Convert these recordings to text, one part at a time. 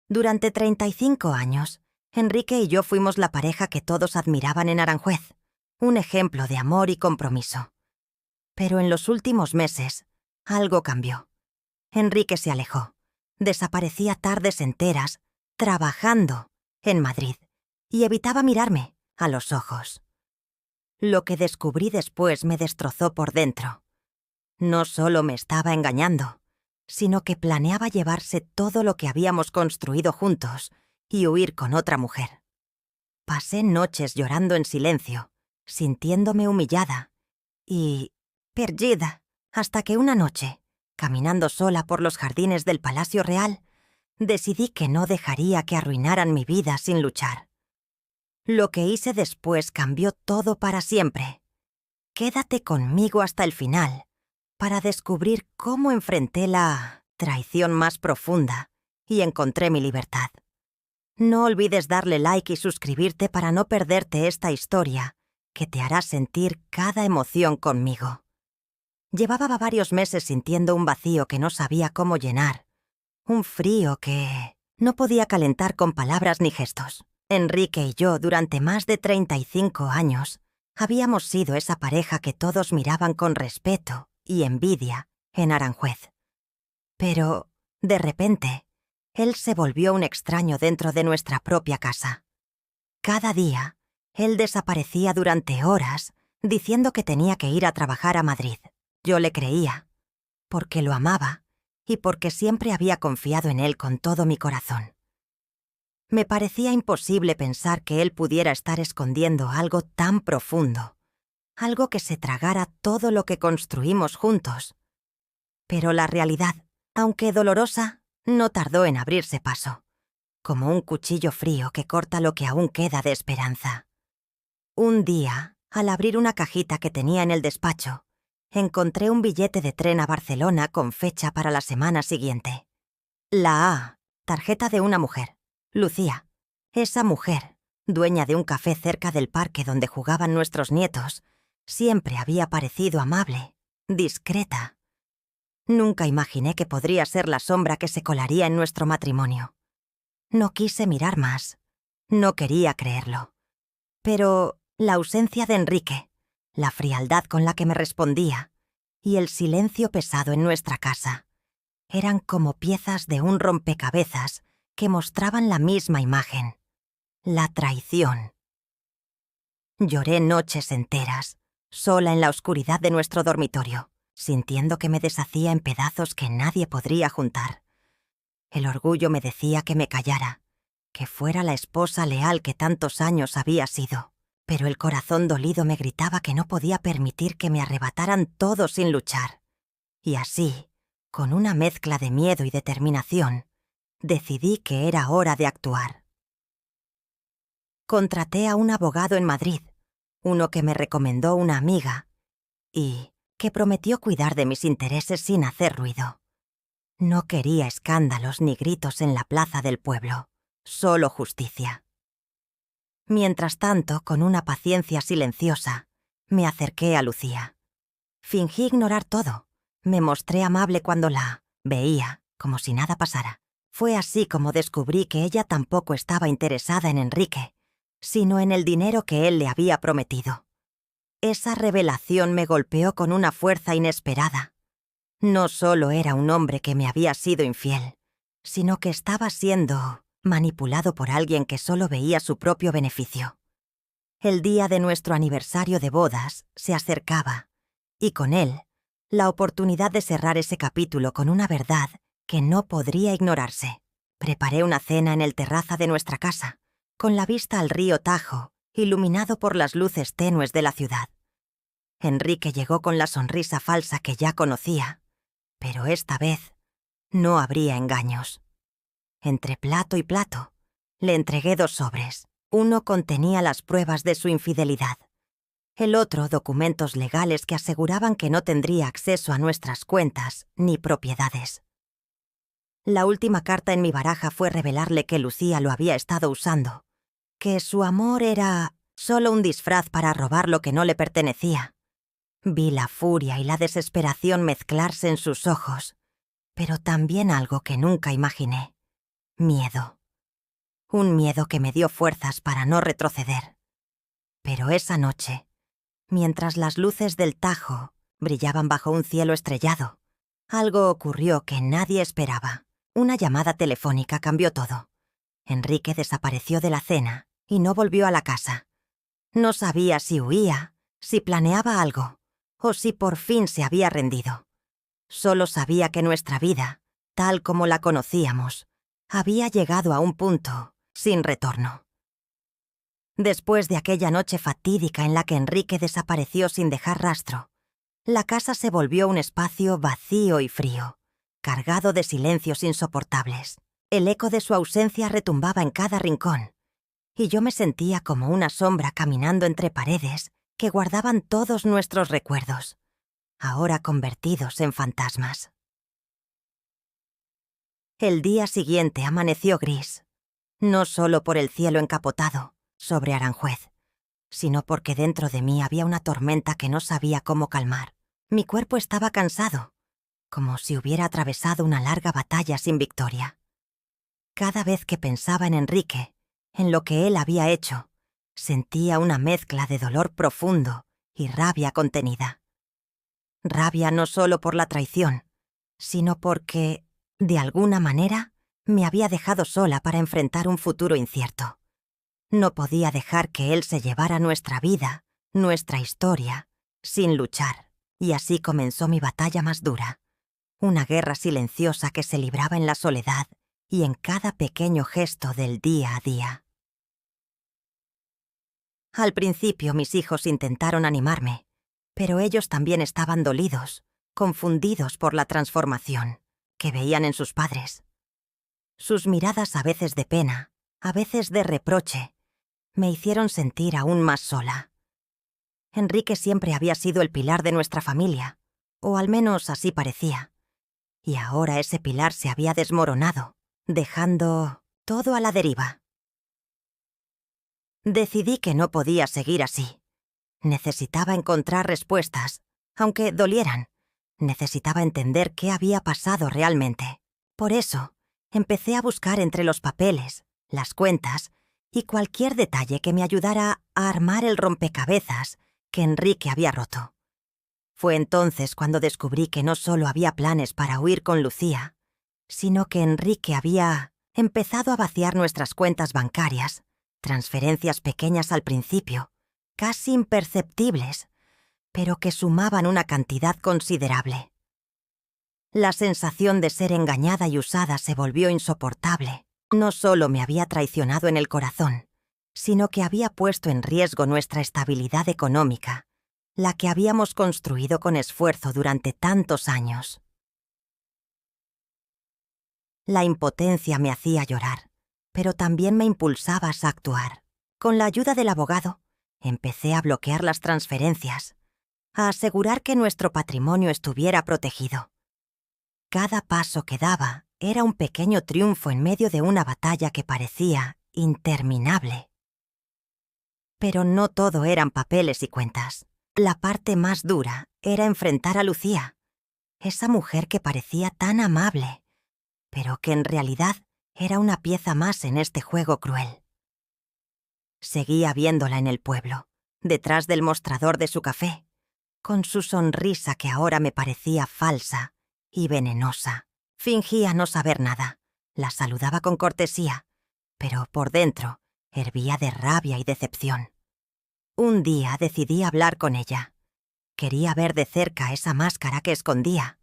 Durante 35 años, Enrique y yo fuimos la pareja que todos admiraban en Aranjuez, un ejemplo de amor y compromiso. Pero en los últimos meses, algo cambió. Enrique se alejó. Desaparecía tardes enteras, trabajando en Madrid, y evitaba mirarme a los ojos. Lo que descubrí después me destrozó por dentro. No solo me estaba engañando, sino que planeaba llevarse todo lo que habíamos construido juntos y huir con otra mujer. Pasé noches llorando en silencio, sintiéndome humillada y perdida, hasta que una noche, caminando sola por los jardines del Palacio Real, decidí que no dejaría que arruinaran mi vida sin luchar. Lo que hice después cambió todo para siempre. Quédate conmigo hasta el final para descubrir cómo enfrenté la traición más profunda y encontré mi libertad. No olvides darle like y suscribirte para no perderte esta historia que te hará sentir cada emoción conmigo. Llevaba varios meses sintiendo un vacío que no sabía cómo llenar, un frío que no podía calentar con palabras ni gestos. Enrique y yo, durante más de 35 años, habíamos sido esa pareja que todos miraban con respeto y envidia en Aranjuez. Pero, de repente, él se volvió un extraño dentro de nuestra propia casa. Cada día, él desaparecía durante horas, diciendo que tenía que ir a trabajar a Madrid. Yo le creía, porque lo amaba y porque siempre había confiado en él con todo mi corazón. Me parecía imposible pensar que él pudiera estar escondiendo algo tan profundo, algo que se tragara todo lo que construimos juntos. Pero la realidad, aunque dolorosa, no tardó en abrirse paso, como un cuchillo frío que corta lo que aún queda de esperanza. Un día, al abrir una cajita que tenía en el despacho, encontré un billete de tren a Barcelona con fecha para la semana siguiente. Tarjeta de una mujer, Lucía. Esa mujer, dueña de un café cerca del parque donde jugaban nuestros nietos, siempre había parecido amable, discreta. Nunca imaginé que podría ser la sombra que se colaría en nuestro matrimonio. No quise mirar más. No quería creerlo. Pero la ausencia de Enrique, la frialdad con la que me respondía y el silencio pesado en nuestra casa eran como piezas de un rompecabezas que mostraban la misma imagen: la traición. Lloré noches enteras, sola en la oscuridad de nuestro dormitorio, sintiendo que me deshacía en pedazos que nadie podría juntar. El orgullo me decía que me callara, que fuera la esposa leal que tantos años había sido, pero el corazón dolido me gritaba que no podía permitir que me arrebataran todo sin luchar. Y así, con una mezcla de miedo y determinación, decidí que era hora de actuar. Contraté a un abogado en Madrid, uno que me recomendó una amiga y que prometió cuidar de mis intereses sin hacer ruido. No quería escándalos ni gritos en la plaza del pueblo, solo justicia. Mientras tanto, con una paciencia silenciosa, me acerqué a Lucía. Fingí ignorar todo. Me mostré amable cuando la veía, como si nada pasara. Fue así como descubrí que ella tampoco estaba interesada en Enrique, sino en el dinero que él le había prometido. Esa revelación me golpeó con una fuerza inesperada. No solo era un hombre que me había sido infiel, sino que estaba siendo manipulado por alguien que solo veía su propio beneficio. El día de nuestro aniversario de bodas se acercaba, y con él, la oportunidad de cerrar ese capítulo con una verdad que no podría ignorarse. Preparé una cena en el terraza de nuestra casa, con la vista al río Tajo, iluminado por las luces tenues de la ciudad. Enrique llegó con la sonrisa falsa que ya conocía, pero esta vez no habría engaños. Entre plato y plato, le entregué 2 sobres. Uno contenía las pruebas de su infidelidad. El otro, documentos legales que aseguraban que no tendría acceso a nuestras cuentas ni propiedades. La última carta en mi baraja fue revelarle que Lucía lo había estado usando, que su amor era solo un disfraz para robar lo que no le pertenecía. Vi la furia y la desesperación mezclarse en sus ojos, pero también algo que nunca imaginé: miedo. un miedo que me dio fuerzas para no retroceder. Pero esa noche, mientras las luces del Tajo brillaban bajo un cielo estrellado, algo ocurrió que nadie esperaba. Una llamada telefónica cambió todo. Enrique desapareció de la cena y no volvió a la casa. No sabía si huía, si planeaba algo, o si por fin se había rendido. Solo sabía que nuestra vida, tal como la conocíamos, había llegado a un punto sin retorno. Después de aquella noche fatídica en la que Enrique desapareció sin dejar rastro, la casa se volvió un espacio vacío y frío, cargado de silencios insoportables. El eco de su ausencia retumbaba en cada rincón, y yo me sentía como una sombra caminando entre paredes que guardaban todos nuestros recuerdos, ahora convertidos en fantasmas. El día siguiente amaneció gris, no solo por el cielo encapotado sobre Aranjuez, sino porque dentro de mí había una tormenta que no sabía cómo calmar. Mi cuerpo estaba cansado, como si hubiera atravesado una larga batalla sin victoria. Cada vez que pensaba en Enrique, en lo que él había hecho, sentía una mezcla de dolor profundo y rabia contenida. Rabia no solo por la traición, sino porque, de alguna manera, me había dejado sola para enfrentar un futuro incierto. No podía dejar que él se llevara nuestra vida, nuestra historia, sin luchar, y así comenzó mi batalla más dura. Una guerra silenciosa que se libraba en la soledad y en cada pequeño gesto del día a día. Al principio mis hijos intentaron animarme, pero ellos también estaban dolidos, confundidos por la transformación que veían en sus padres. Sus miradas, a veces de pena, a veces de reproche, me hicieron sentir aún más sola. Enrique siempre había sido el pilar de nuestra familia, o al menos así parecía. Y ahora ese pilar se había desmoronado, dejando todo a la deriva. Decidí que no podía seguir así. Necesitaba encontrar respuestas, aunque dolieran. Necesitaba entender qué había pasado realmente. Por eso, empecé a buscar entre los papeles, las cuentas y cualquier detalle que me ayudara a armar el rompecabezas que Enrique había roto. Fue entonces cuando descubrí que no solo había planes para huir con Lucía, sino que Enrique había empezado a vaciar nuestras cuentas bancarias, transferencias pequeñas al principio, casi imperceptibles, pero que sumaban una cantidad considerable. La sensación de ser engañada y usada se volvió insoportable. No solo me había traicionado en el corazón, sino que había puesto en riesgo nuestra estabilidad económica, la que habíamos construido con esfuerzo durante tantos años. La impotencia me hacía llorar, pero también me impulsaba a actuar. Con la ayuda del abogado, empecé a bloquear las transferencias, a asegurar que nuestro patrimonio estuviera protegido. Cada paso que daba era un pequeño triunfo en medio de una batalla que parecía interminable. Pero no todo eran papeles y cuentas. La parte más dura era enfrentar a Lucía, esa mujer que parecía tan amable, pero que en realidad era una pieza más en este juego cruel. Seguía viéndola en el pueblo, detrás del mostrador de su café, con su sonrisa que ahora me parecía falsa y venenosa. Fingía no saber nada, la saludaba con cortesía, pero por dentro hervía de rabia y decepción. Un día decidí hablar con ella. Quería ver de cerca esa máscara que escondía.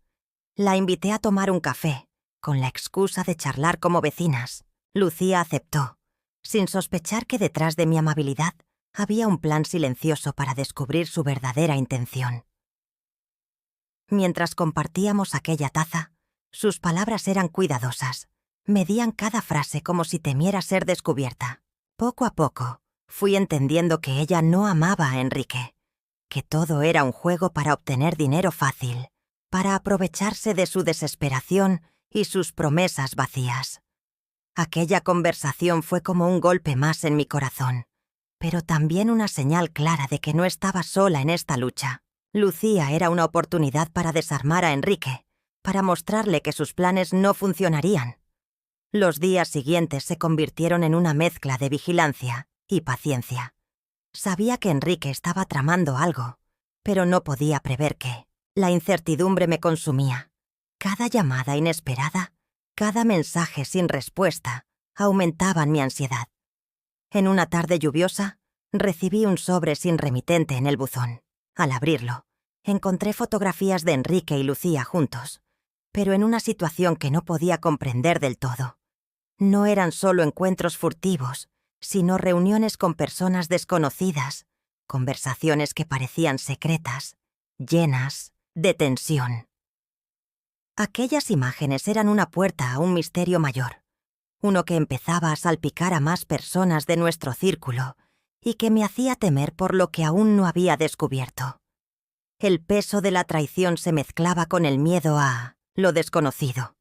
La invité a tomar un café, con la excusa de charlar como vecinas. Lucía aceptó, sin sospechar que detrás de mi amabilidad había un plan silencioso para descubrir su verdadera intención. Mientras compartíamos aquella taza, sus palabras eran cuidadosas. Medían cada frase como si temiera ser descubierta. Poco a poco, fui entendiendo que ella no amaba a Enrique, que todo era un juego para obtener dinero fácil, para aprovecharse de su desesperación y sus promesas vacías. Aquella conversación fue como un golpe más en mi corazón, pero también una señal clara de que no estaba sola en esta lucha. Lucía era una oportunidad para desarmar a Enrique, para mostrarle que sus planes no funcionarían. Los días siguientes se convirtieron en una mezcla de vigilancia y paciencia. Sabía que Enrique estaba tramando algo, pero no podía prever qué. La incertidumbre me consumía. Cada llamada inesperada, cada mensaje sin respuesta, aumentaban mi ansiedad. En una tarde lluviosa, recibí un sobre sin remitente en el buzón. Al abrirlo, encontré fotografías de Enrique y Lucía juntos, pero en una situación que no podía comprender del todo. No eran solo encuentros furtivos, sino reuniones con personas desconocidas, conversaciones que parecían secretas, llenas de tensión. Aquellas imágenes eran una puerta a un misterio mayor, uno que empezaba a salpicar a más personas de nuestro círculo y que me hacía temer por lo que aún no había descubierto. El peso de la traición se mezclaba con el miedo a lo desconocido,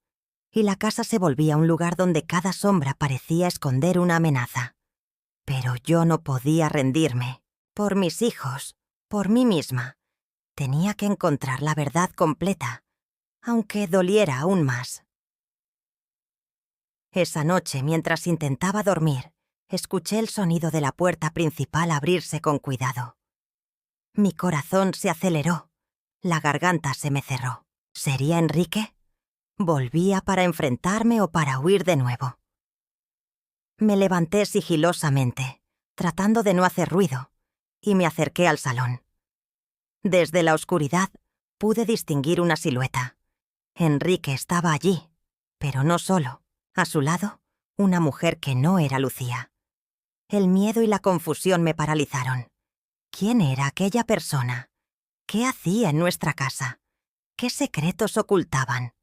y la casa se volvía un lugar donde cada sombra parecía esconder una amenaza. Pero yo no podía rendirme. Por mis hijos, por mí misma. Tenía que encontrar la verdad completa, aunque doliera aún más. Esa noche, mientras intentaba dormir, escuché el sonido de la puerta principal abrirse con cuidado. Mi corazón se aceleró. La garganta se me cerró. ¿Sería Enrique? ¿Volvía para enfrentarme o para huir de nuevo? Me levanté sigilosamente, tratando de no hacer ruido, y me acerqué al salón. Desde la oscuridad pude distinguir una silueta. Enrique estaba allí, pero no solo. A su lado, una mujer que no era Lucía. El miedo y la confusión me paralizaron. ¿Quién era aquella persona? ¿Qué hacía en nuestra casa? ¿Qué secretos ocultaban?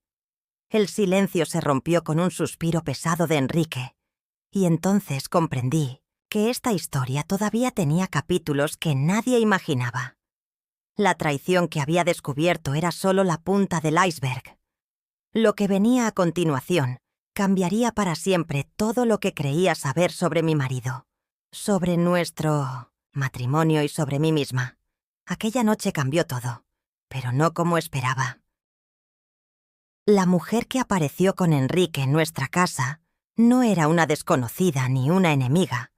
El silencio se rompió con un suspiro pesado de Enrique, y entonces comprendí que esta historia todavía tenía capítulos que nadie imaginaba. La traición que había descubierto era solo la punta del iceberg. Lo que venía a continuación cambiaría para siempre todo lo que creía saber sobre mi marido, sobre nuestro matrimonio y sobre mí misma. Aquella noche cambió todo, pero no como esperaba. La mujer que apareció con Enrique en nuestra casa no era una desconocida ni una enemiga,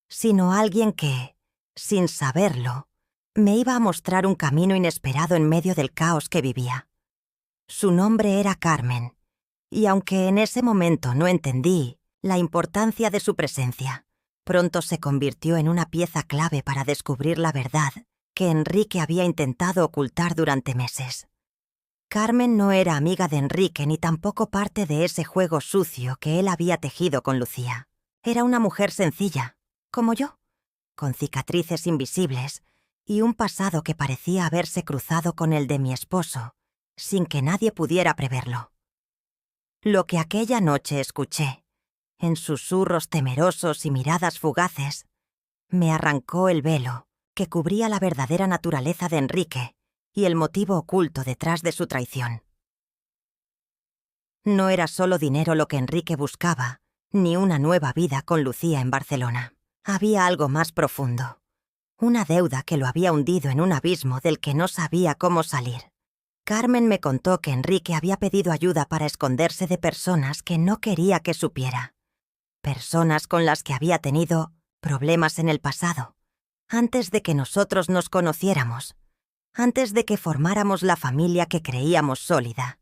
sino alguien que, sin saberlo, me iba a mostrar un camino inesperado en medio del caos que vivía. Su nombre era Carmen, y aunque en ese momento no entendí la importancia de su presencia, pronto se convirtió en una pieza clave para descubrir la verdad que Enrique había intentado ocultar durante meses. Carmen no era amiga de Enrique ni tampoco parte de ese juego sucio que él había tejido con Lucía. Era una mujer sencilla, como yo, con cicatrices invisibles y un pasado que parecía haberse cruzado con el de mi esposo, sin que nadie pudiera preverlo. Lo que aquella noche escuché, en susurros temerosos y miradas fugaces, me arrancó el velo que cubría la verdadera naturaleza de Enrique y el motivo oculto detrás de su traición. No era solo dinero lo que Enrique buscaba, ni una nueva vida con Lucía en Barcelona. Había algo más profundo, una deuda que lo había hundido en un abismo del que no sabía cómo salir. Carmen me contó que Enrique había pedido ayuda para esconderse de personas que no quería que supiera. Personas con las que había tenido problemas en el pasado, antes de que nosotros nos conociéramos, antes de que formáramos la familia que creíamos sólida.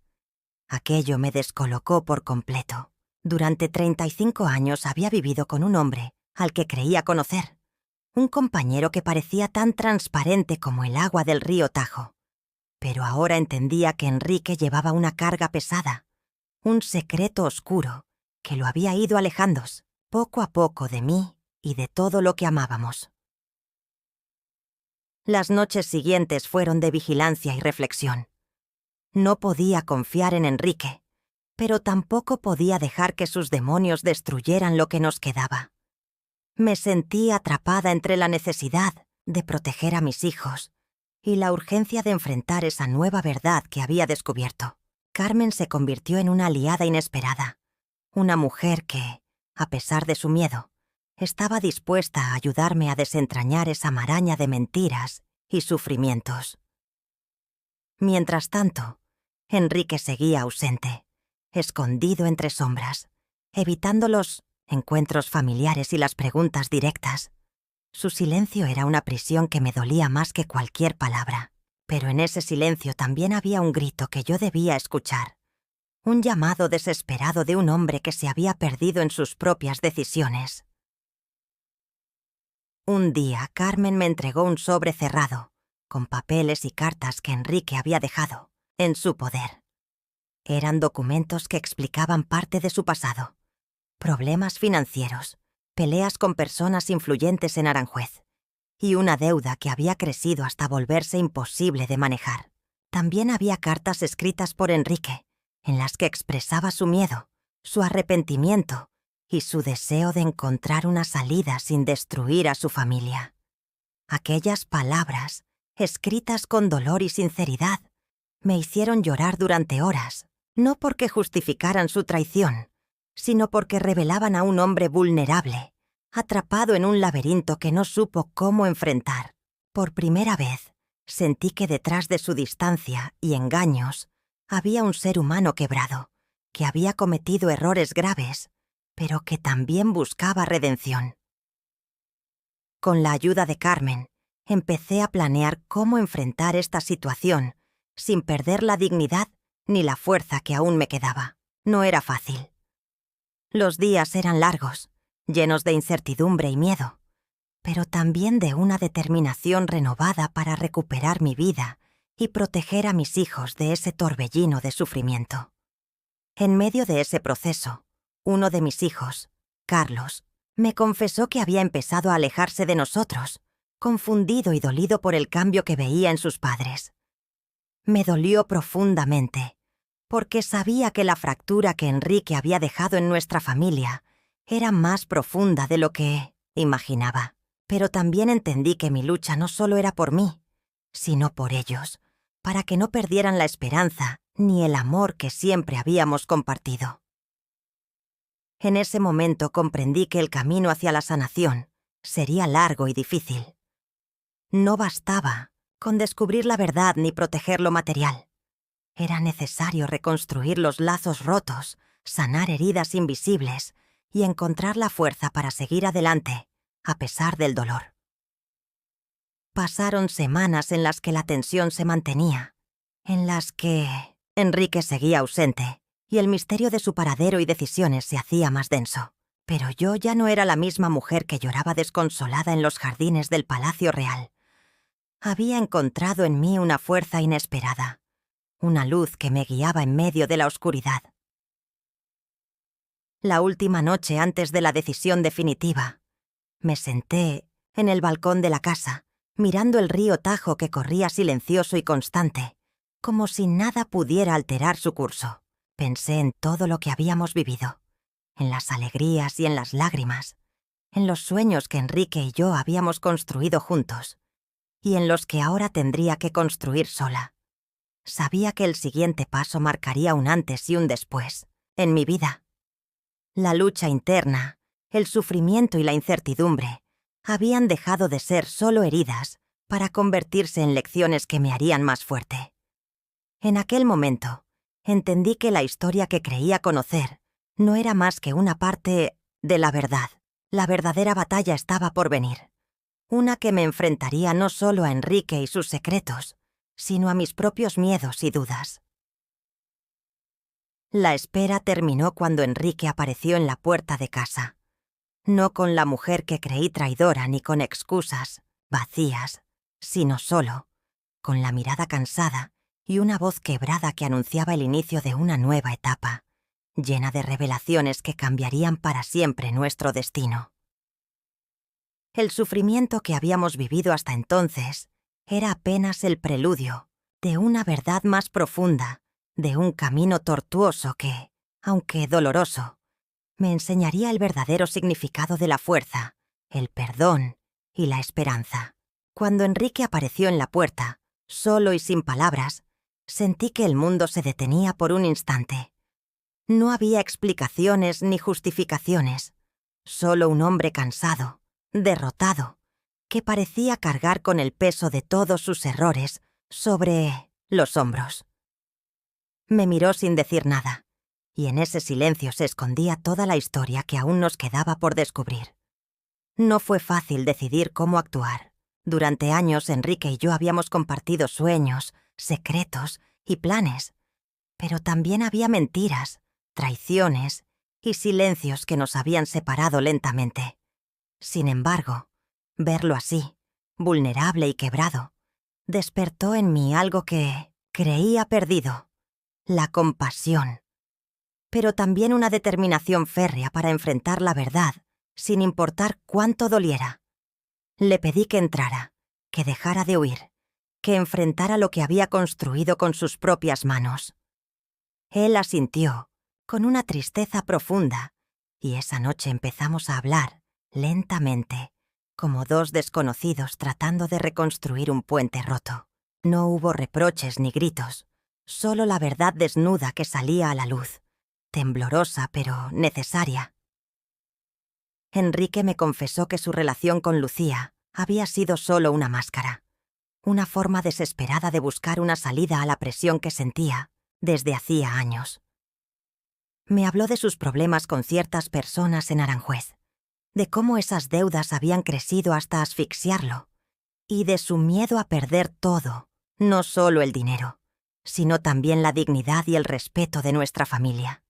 Aquello me descolocó por completo. Durante 35 años había vivido con un hombre al que creía conocer, un compañero que parecía tan transparente como el agua del río Tajo. Pero ahora entendía que Enrique llevaba una carga pesada, un secreto oscuro que lo había ido alejando poco a poco de mí y de todo lo que amábamos. Las noches siguientes fueron de vigilancia y reflexión. No podía confiar en Enrique, pero tampoco podía dejar que sus demonios destruyeran lo que nos quedaba. Me sentí atrapada entre la necesidad de proteger a mis hijos y la urgencia de enfrentar esa nueva verdad que había descubierto. Carmen se convirtió en una aliada inesperada, una mujer que, a pesar de su miedo, estaba dispuesta a ayudarme a desentrañar esa maraña de mentiras y sufrimientos. Mientras tanto, Enrique seguía ausente, escondido entre sombras, evitando los encuentros familiares y las preguntas directas. Su silencio era una prisión que me dolía más que cualquier palabra, pero en ese silencio también había un grito que yo debía escuchar. Un llamado desesperado de un hombre que se había perdido en sus propias decisiones. Un día, Carmen me entregó un sobre cerrado, con papeles y cartas que Enrique había dejado en su poder. Eran documentos que explicaban parte de su pasado. Problemas financieros, peleas con personas influyentes en Aranjuez y una deuda que había crecido hasta volverse imposible de manejar. También había cartas escritas por Enrique, en las que expresaba su miedo, su arrepentimiento y su deseo de encontrar una salida sin destruir a su familia. Aquellas palabras, escritas con dolor y sinceridad, me hicieron llorar durante horas, no porque justificaran su traición, sino porque revelaban a un hombre vulnerable, atrapado en un laberinto que no supo cómo enfrentar. Por primera vez, sentí que detrás de su distancia y engaños había un ser humano quebrado, que había cometido errores graves, pero que también buscaba redención. Con la ayuda de Carmen, empecé a planear cómo enfrentar esta situación sin perder la dignidad ni la fuerza que aún me quedaba. No era fácil. Los días eran largos, llenos de incertidumbre y miedo, pero también de una determinación renovada para recuperar mi vida y proteger a mis hijos de ese torbellino de sufrimiento. En medio de ese proceso, uno de mis hijos, Carlos, me confesó que había empezado a alejarse de nosotros, confundido y dolido por el cambio que veía en sus padres. Me dolió profundamente, porque sabía que la fractura que Enrique había dejado en nuestra familia era más profunda de lo que imaginaba. Pero también entendí que mi lucha no solo era por mí, sino por ellos, para que no perdieran la esperanza ni el amor que siempre habíamos compartido. En ese momento comprendí que el camino hacia la sanación sería largo y difícil. No bastaba con descubrir la verdad ni proteger lo material. Era necesario reconstruir los lazos rotos, sanar heridas invisibles y encontrar la fuerza para seguir adelante, a pesar del dolor. Pasaron semanas en las que la tensión se mantenía, en las que Enrique seguía ausente y el misterio de su paradero y decisiones se hacía más denso. Pero yo ya no era la misma mujer que lloraba desconsolada en los jardines del Palacio Real. Había encontrado en mí una fuerza inesperada, una luz que me guiaba en medio de la oscuridad. La última noche antes de la decisión definitiva, me senté en el balcón de la casa, mirando el río Tajo que corría silencioso y constante, como si nada pudiera alterar su curso. Pensé en todo lo que habíamos vivido, en las alegrías y en las lágrimas, en los sueños que Enrique y yo habíamos construido juntos, y en los que ahora tendría que construir sola. Sabía que el siguiente paso marcaría un antes y un después en mi vida. La lucha interna, el sufrimiento y la incertidumbre habían dejado de ser solo heridas para convertirse en lecciones que me harían más fuerte. En aquel momento, entendí que la historia que creía conocer no era más que una parte de la verdad. La verdadera batalla estaba por venir. Una que me enfrentaría no solo a Enrique y sus secretos, sino a mis propios miedos y dudas. La espera terminó cuando Enrique apareció en la puerta de casa. No con la mujer que creí traidora ni con excusas vacías, sino solo, con la mirada cansada y una voz quebrada que anunciaba el inicio de una nueva etapa, llena de revelaciones que cambiarían para siempre nuestro destino. El sufrimiento que habíamos vivido hasta entonces era apenas el preludio de una verdad más profunda, de un camino tortuoso que, aunque doloroso, me enseñaría el verdadero significado de la fuerza, el perdón y la esperanza. Cuando Enrique apareció en la puerta, solo y sin palabras, sentí que el mundo se detenía por un instante. No había explicaciones ni justificaciones, solo un hombre cansado, derrotado, que parecía cargar con el peso de todos sus errores sobre los hombros. Me miró sin decir nada, y en ese silencio se escondía toda la historia que aún nos quedaba por descubrir. No fue fácil decidir cómo actuar. Durante años Enrique y yo habíamos compartido sueños, secretos y planes, pero también había mentiras, traiciones y silencios que nos habían separado lentamente. Sin embargo, verlo así, vulnerable y quebrado, despertó en mí algo que creía perdido: la compasión, pero también una determinación férrea para enfrentar la verdad, sin importar cuánto doliera. Le pedí que entrara, que dejara de huir, que enfrentara lo que había construido con sus propias manos. Él asintió, con una tristeza profunda, y esa noche empezamos a hablar, lentamente, como dos desconocidos tratando de reconstruir un puente roto. No hubo reproches ni gritos, solo la verdad desnuda que salía a la luz, temblorosa pero necesaria. Enrique me confesó que su relación con Lucía había sido solo una máscara, una forma desesperada de buscar una salida a la presión que sentía desde hacía años. Me habló de sus problemas con ciertas personas en Aranjuez, de cómo esas deudas habían crecido hasta asfixiarlo, y de su miedo a perder todo, no solo el dinero, sino también la dignidad y el respeto de nuestra familia.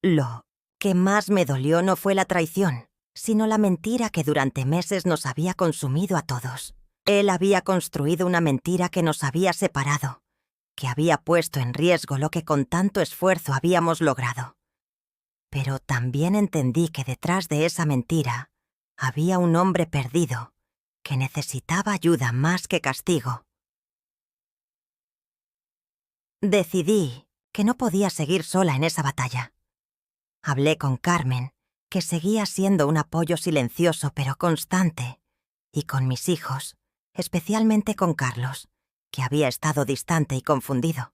Lo que más me dolió no fue la traición, sino la mentira que durante meses nos había consumido a todos. Él había construido una mentira que nos había separado, que había puesto en riesgo lo que con tanto esfuerzo habíamos logrado. Pero también entendí que detrás de esa mentira había un hombre perdido que necesitaba ayuda más que castigo. Decidí que no podía seguir sola en esa batalla. Hablé con Carmen, que seguía siendo un apoyo silencioso pero constante, y con mis hijos, especialmente con Carlos, que había estado distante y confundido.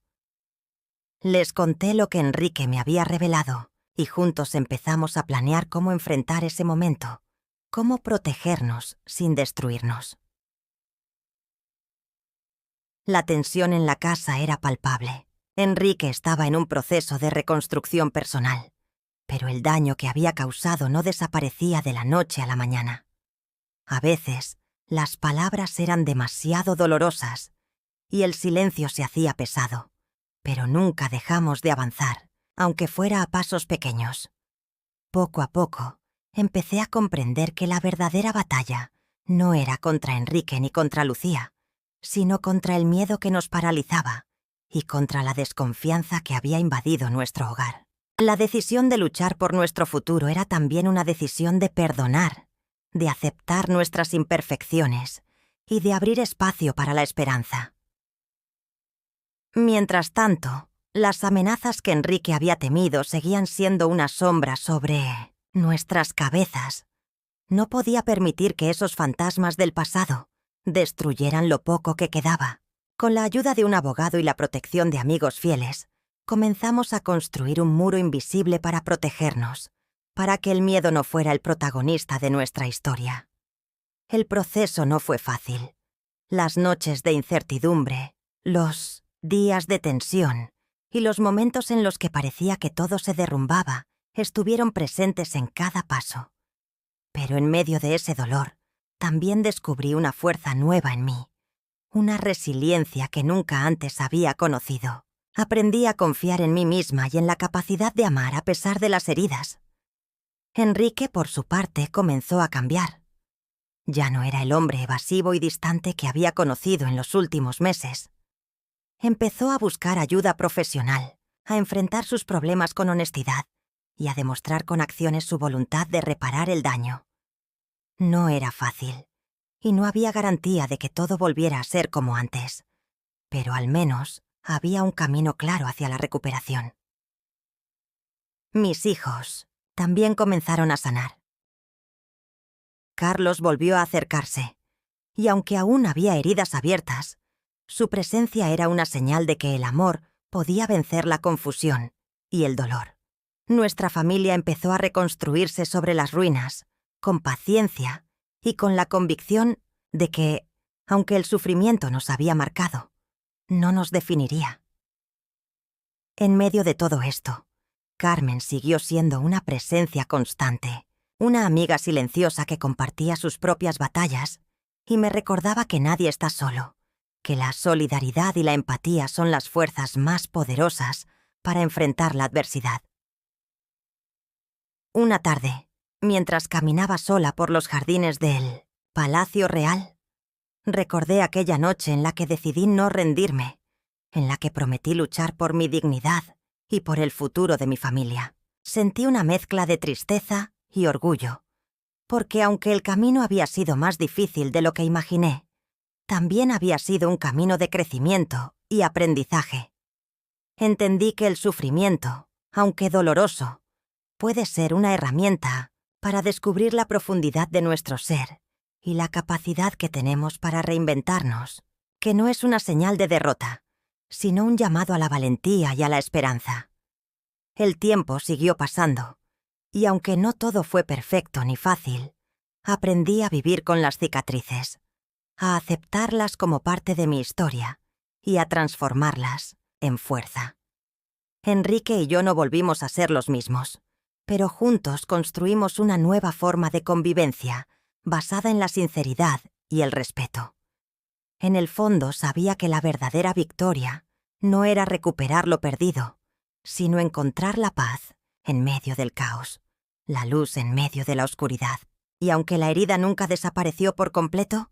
Les conté lo que Enrique me había revelado, y juntos empezamos a planear cómo enfrentar ese momento, cómo protegernos sin destruirnos. La tensión en la casa era palpable. Enrique estaba en un proceso de reconstrucción personal, pero el daño que había causado no desaparecía de la noche a la mañana. A veces, las palabras eran demasiado dolorosas y el silencio se hacía pesado, pero nunca dejamos de avanzar, aunque fuera a pasos pequeños. Poco a poco, empecé a comprender que la verdadera batalla no era contra Enrique ni contra Lucía, sino contra el miedo que nos paralizaba y contra la desconfianza que había invadido nuestro hogar. La decisión de luchar por nuestro futuro era también una decisión de perdonar, de aceptar nuestras imperfecciones y de abrir espacio para la esperanza. Mientras tanto, las amenazas que Enrique había temido seguían siendo una sombra sobre nuestras cabezas. No podía permitir que esos fantasmas del pasado destruyeran lo poco que quedaba. Con la ayuda de un abogado y la protección de amigos fieles, comenzamos a construir un muro invisible para protegernos, para que el miedo no fuera el protagonista de nuestra historia. El proceso no fue fácil. Las noches de incertidumbre, los días de tensión y los momentos en los que parecía que todo se derrumbaba estuvieron presentes en cada paso. Pero en medio de ese dolor, también descubrí una fuerza nueva en mí, una resiliencia que nunca antes había conocido. Aprendí a confiar en mí misma y en la capacidad de amar a pesar de las heridas. Enrique, por su parte, comenzó a cambiar. Ya no era el hombre evasivo y distante que había conocido en los últimos meses. Empezó a buscar ayuda profesional, a enfrentar sus problemas con honestidad y a demostrar con acciones su voluntad de reparar el daño. No era fácil, y no había garantía de que todo volviera a ser como antes, pero al menos había un camino claro hacia la recuperación. Mis hijos también comenzaron a sanar. Carlos volvió a acercarse, y aunque aún había heridas abiertas, su presencia era una señal de que el amor podía vencer la confusión y el dolor. Nuestra familia empezó a reconstruirse sobre las ruinas, con paciencia y con la convicción de que, aunque el sufrimiento nos había marcado, no nos definiría. En medio de todo esto, Carmen siguió siendo una presencia constante, una amiga silenciosa que compartía sus propias batallas y me recordaba que nadie está solo, que la solidaridad y la empatía son las fuerzas más poderosas para enfrentar la adversidad. Una tarde, mientras caminaba sola por los jardines del Palacio Real, recordé aquella noche en la que decidí no rendirme, en la que prometí luchar por mi dignidad y por el futuro de mi familia. Sentí una mezcla de tristeza y orgullo, porque aunque el camino había sido más difícil de lo que imaginé, también había sido un camino de crecimiento y aprendizaje. Entendí que el sufrimiento, aunque doloroso, puede ser una herramienta para descubrir la profundidad de nuestro ser y la capacidad que tenemos para reinventarnos, que no es una señal de derrota, sino un llamado a la valentía y a la esperanza. El tiempo siguió pasando, y aunque no todo fue perfecto ni fácil, aprendí a vivir con las cicatrices, a aceptarlas como parte de mi historia y a transformarlas en fuerza. Enrique y yo no volvimos a ser los mismos, pero juntos construimos una nueva forma de convivencia basada en la sinceridad y el respeto. En el fondo sabía que la verdadera victoria no era recuperar lo perdido, sino encontrar la paz en medio del caos, la luz en medio de la oscuridad. Y aunque la herida nunca desapareció por completo,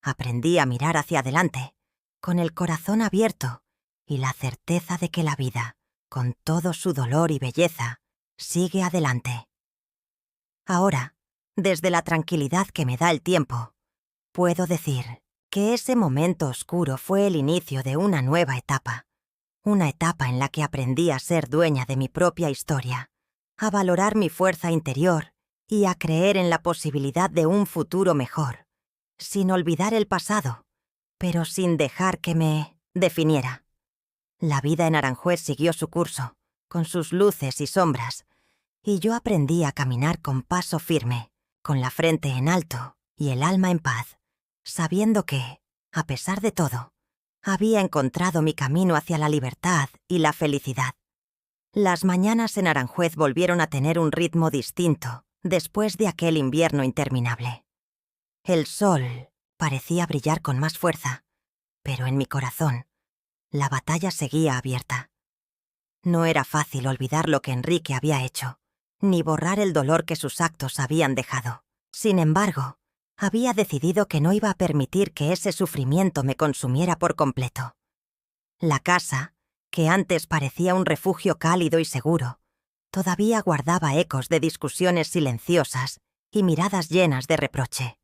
aprendí a mirar hacia adelante, con el corazón abierto y la certeza de que la vida, con todo su dolor y belleza, sigue adelante. Ahora, desde la tranquilidad que me da el tiempo, puedo decir que ese momento oscuro fue el inicio de una nueva etapa, una etapa en la que aprendí a ser dueña de mi propia historia, a valorar mi fuerza interior y a creer en la posibilidad de un futuro mejor, sin olvidar el pasado, pero sin dejar que me definiera. La vida en Aranjuez siguió su curso, con sus luces y sombras, y yo aprendí a caminar con paso firme, con la frente en alto y el alma en paz, sabiendo que, a pesar de todo, había encontrado mi camino hacia la libertad y la felicidad. Las mañanas en Aranjuez volvieron a tener un ritmo distinto después de aquel invierno interminable. El sol parecía brillar con más fuerza, pero en mi corazón, la batalla seguía abierta. No era fácil olvidar lo que Enrique había hecho, ni borrar el dolor que sus actos habían dejado. Sin embargo, había decidido que no iba a permitir que ese sufrimiento me consumiera por completo. La casa, que antes parecía un refugio cálido y seguro, todavía guardaba ecos de discusiones silenciosas y miradas llenas de reproche.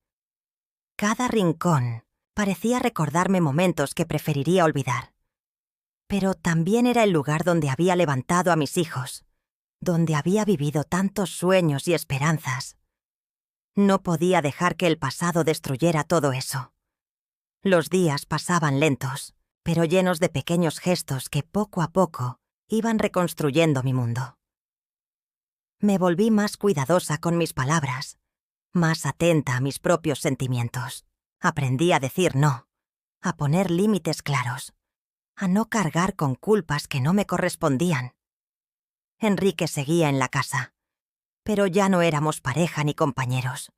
Cada rincón parecía recordarme momentos que preferiría olvidar. Pero también era el lugar donde había levantado a mis hijos, donde había vivido tantos sueños y esperanzas. No podía dejar que el pasado destruyera todo eso. Los días pasaban lentos, pero llenos de pequeños gestos que poco a poco iban reconstruyendo mi mundo. Me volví más cuidadosa con mis palabras, más atenta a mis propios sentimientos. Aprendí a decir no, a poner límites claros, a no cargar con culpas que no me correspondían. Enrique seguía en la casa, pero ya no éramos pareja ni compañeros.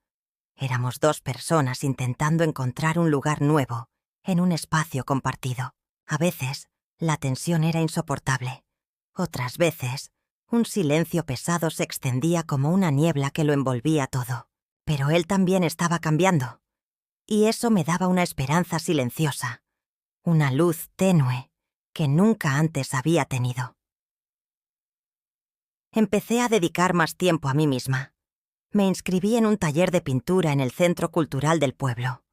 Éramos dos personas intentando encontrar un lugar nuevo en un espacio compartido. A veces, la tensión era insoportable. Otras veces, un silencio pesado se extendía como una niebla que lo envolvía todo. Pero él también estaba cambiando. Y eso me daba una esperanza silenciosa, una luz tenue que nunca antes había tenido. Empecé a dedicar más tiempo a mí misma. Me inscribí en un taller de pintura en el Centro Cultural del pueblo.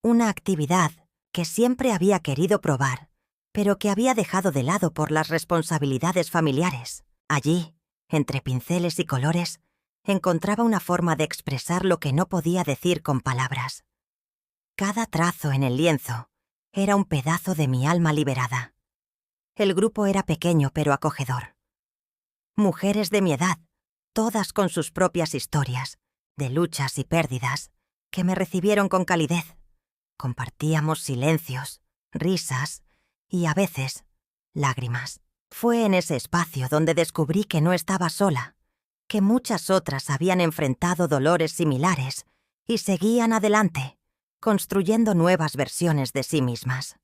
Una actividad que siempre había querido probar, pero que había dejado de lado por las responsabilidades familiares. Allí, entre pinceles y colores, encontraba una forma de expresar lo que no podía decir con palabras. Cada trazo en el lienzo era un pedazo de mi alma liberada. El grupo era pequeño pero acogedor. Mujeres de mi edad, todas con sus propias historias, de luchas y pérdidas, que me recibieron con calidez. Compartíamos silencios, risas y, a veces, lágrimas. Fue en ese espacio donde descubrí que no estaba sola, que muchas otras habían enfrentado dolores similares y seguían adelante, construyendo nuevas versiones de sí mismas.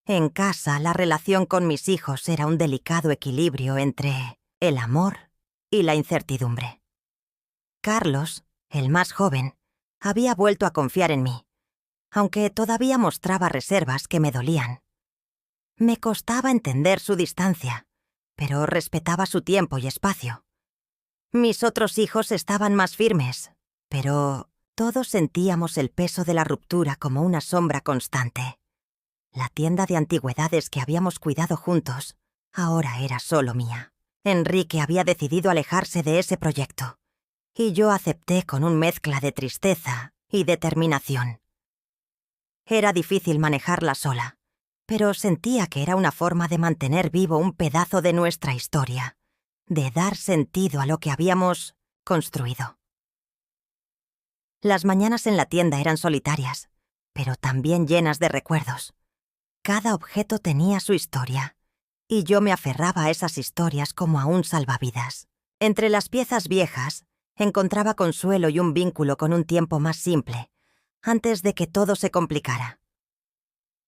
En casa, la relación con mis hijos era un delicado equilibrio entre el amor y la incertidumbre. Carlos, el más joven, había vuelto a confiar en mí, aunque todavía mostraba reservas que me dolían. Me costaba entender su distancia, pero respetaba su tiempo y espacio. Mis otros hijos estaban más firmes, pero todos sentíamos el peso de la ruptura como una sombra constante. La tienda de antigüedades que habíamos cuidado juntos ahora era solo mía. Enrique había decidido alejarse de ese proyecto, y yo acepté con una mezcla de tristeza y determinación. Era difícil manejarla sola, pero sentía que era una forma de mantener vivo un pedazo de nuestra historia, de dar sentido a lo que habíamos construido. Las mañanas en la tienda eran solitarias, pero también llenas de recuerdos. Cada objeto tenía su historia, y yo me aferraba a esas historias como a un salvavidas. Entre las piezas viejas, encontraba consuelo y un vínculo con un tiempo más simple, antes de que todo se complicara.